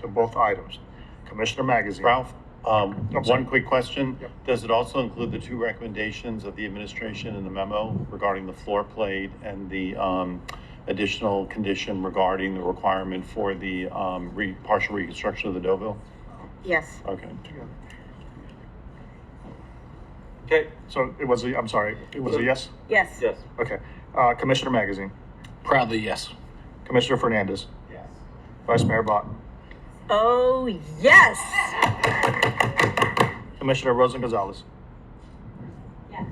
to both items. Commissioner Magazine. Ralph, one quick question. Yep. Does it also include the two recommendations of the administration in the memo regarding the floor plate and the additional condition regarding the requirement for the partial reconstruction of the Deauville? Yes. Okay. Okay. So it was I'm sorry, it was a yes? Yes. Yes. Okay. Commissioner Magazine. Proudly, yes. Commissioner Fernandez. Yes. Vice Mayor Bott. Oh, yes. Commissioner Rosen Gonzalez. Yes.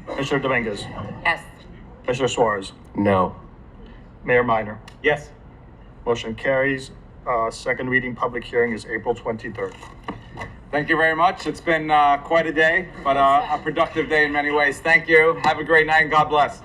Commissioner Dominguez. Yes. Commissioner Suarez. No. Mayor Minor. Yes. Motion carries. Second reading public hearing is April 23rd. Thank you very much. It's been quite a day, but a productive day in many ways. Thank you. Have a great night and God bless.